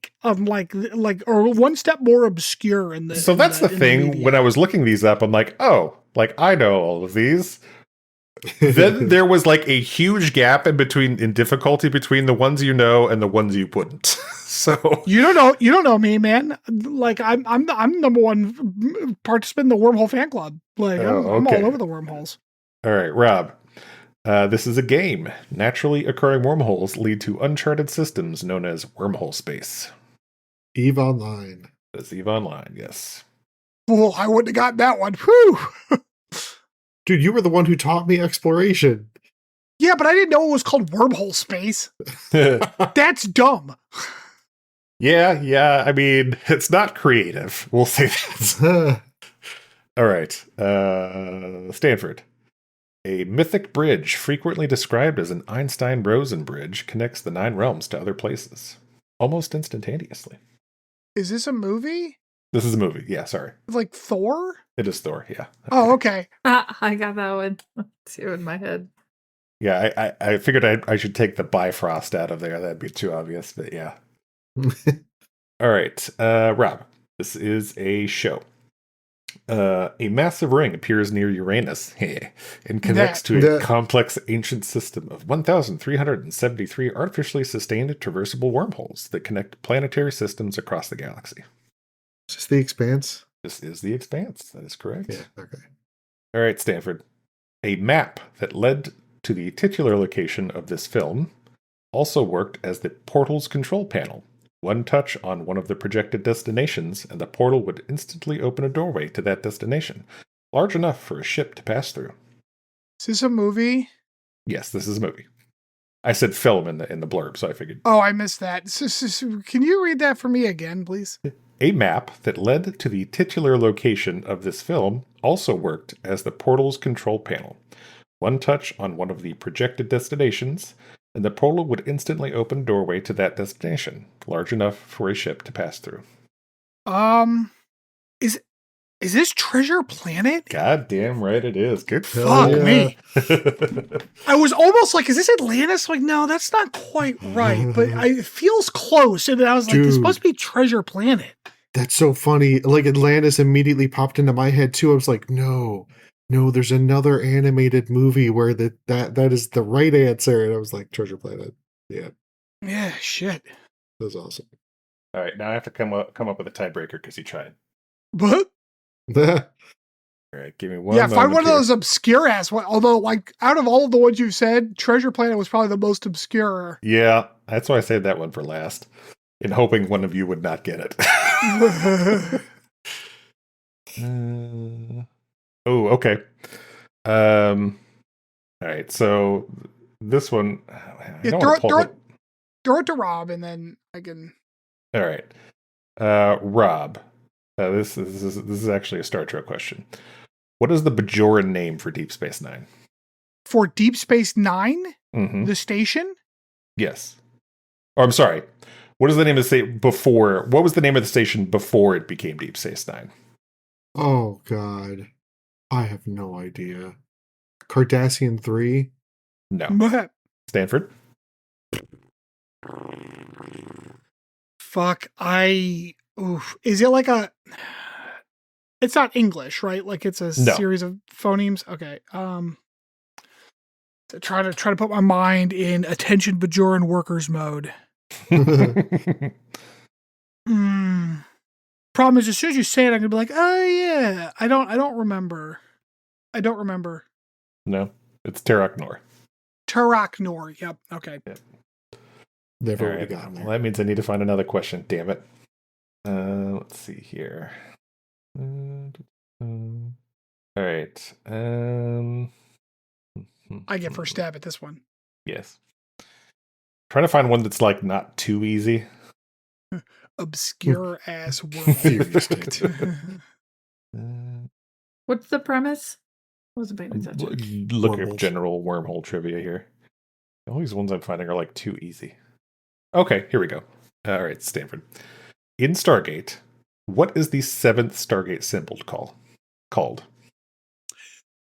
one step more obscure in the. So that's the thing. media. When I was looking these up, I'm like, oh, like I know all of these. Then there was like a huge gap in difficulty between the ones you know and the ones you wouldn't. So you don't know me, man. Like I'm number one participant in the Wormhole fan club. Like I'm all over the wormholes. All right, Rob. This is a game. Naturally occurring wormholes lead to uncharted systems known as wormhole space. EVE Online. That's EVE Online, yes. Well, I wouldn't have gotten that one. Whew. Dude, you were the one who taught me exploration. Yeah, but I didn't know it was called wormhole space. That's dumb. Yeah. I mean, it's not creative. We'll say that. All right. Stanford. A mythic bridge, frequently described as an Einstein-Rosen bridge, connects the 9 realms to other places, almost instantaneously. Is this a movie? This is a movie. Yeah, sorry. Like Thor? It is Thor, yeah. Oh, okay. I got that one too in my head. Yeah, I figured I should take the Bifrost out of there. That'd be too obvious, but yeah. All right, Rob. This is a show. A massive ring appears near Uranus and connects to a complex ancient system of 1,373 artificially sustained traversable wormholes that connect planetary systems across the galaxy. Is this The Expanse? This is The Expanse. That is correct. Yeah, okay. All right, Stanford. A map that led to the titular location of this film also worked as the portal's control panel. One touch on one of the projected destinations, and the portal would instantly open a doorway to that destination, large enough for a ship to pass through. Is this a movie? Yes, this is a movie. I said film in the blurb, so I figured. Oh, I missed that. Can you read that for me again, please? A map that led to the titular location of this film also worked as the portal's control panel. One touch on one of the projected destinations, and the portal would instantly open a doorway to that destination, large enough for a ship to pass through. Is this Treasure Planet? God damn right it is. Good fuck me. I was almost like, is this Atlantis? Like, no, that's not quite right, but it feels close. And I was like, this must be Treasure Planet. That's so funny. Like Atlantis immediately popped into my head too. I was like, no, there's another animated movie where that is the right answer. And I was like, Treasure Planet. Yeah. Yeah, shit. That was awesome. All right, now I have to come up with a tiebreaker because you tried. What? All right, give me one. Yeah, find one of those obscure ass ones. Although, like, out of all of the ones you've said, Treasure Planet was probably the most obscure. Yeah, that's why I saved that one for last, in hoping one of you would not get it. Oh, okay. All right, so this one. Throw it to Rob, and then I can. All right, Rob. This is actually a Star Trek question. What is the Bajoran name for Deep Space Nine? For Deep Space Nine, the station. Yes. Oh, I'm sorry. What is the name of the station before? What was the name of the station before it became Deep Space Nine? Oh God, I have no idea. Cardassian 3? No. Stanford? Fuck, is it like a... It's not English, right? Like it's a series of phonemes? Okay. To try to put my mind in attention Bajoran workers mode. Problem is, as soon as you say it, I'm gonna be like, oh yeah. I don't remember. No, it's Terrarium. Terrarium. Yep. Okay. Yep. They've already gotten there. Well, that means I need to find another question. Damn it. Let's see here. All right. I get first stab at this one. Yes. Trying to find one that's like not too easy. Obscure ass word. What's the premise? Wasn't paying attention. Look at general wormhole trivia here. All these ones I'm finding are like too easy. Okay, here we go. All right, Stanford. In Stargate, what is the 7th Stargate symbol called? called?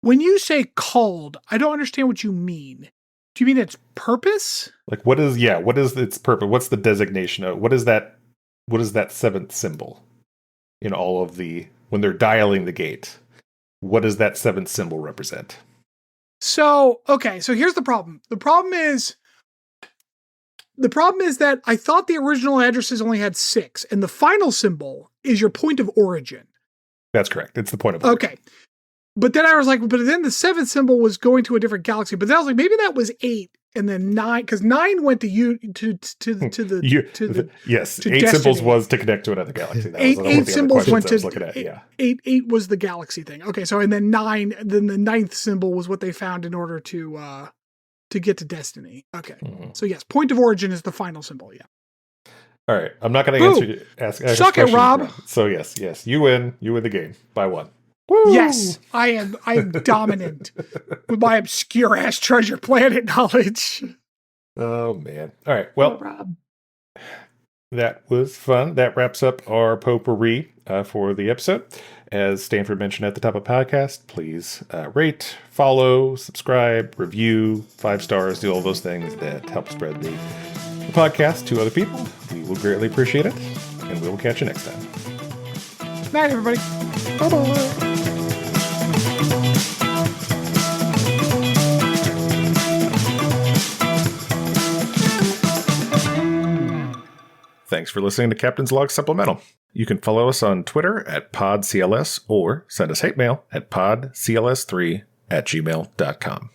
When you say called, I don't understand what you mean. Do you mean its purpose? Like, what is its purpose? What's the designation of what is that seventh symbol in all of when they're dialing the gate? What does that seventh symbol represent? So here's the problem. The problem is that I thought the original addresses only had 6, and the final symbol is your point of origin. That's correct. It's the point of origin. Okay. But then I was like, but then the 7th symbol was going to a different galaxy. But then I was like, maybe that was 8 and then 9, because 9 went to you to yes, to 8 Destiny. symbols was to connect to another galaxy. That was eight symbols went to I was looking at. Yeah, 8 was the galaxy thing. Okay, so and then 9, then the 9th symbol was what they found in order to get to Destiny. Okay, So yes, point of origin is the final symbol. Yeah. All right, I'm not going to ask Suck it, Rob. So yes, you win. You win the game by 1. Woo! Yes, I'm dominant with my obscure ass treasure planet knowledge. Oh man! All right, well, Rob. That was fun. That wraps up our potpourri for the episode. As Stanford mentioned at the top of the podcast, please rate, follow, subscribe, review, 5 stars, do all those things that help spread the podcast to other people. We will greatly appreciate it, and we will catch you next time. Night, everybody. Bye-bye. Thanks for listening to Captain's Log Supplemental. You can follow us on Twitter at PodCLS or send us hate mail at podcls3@gmail.com.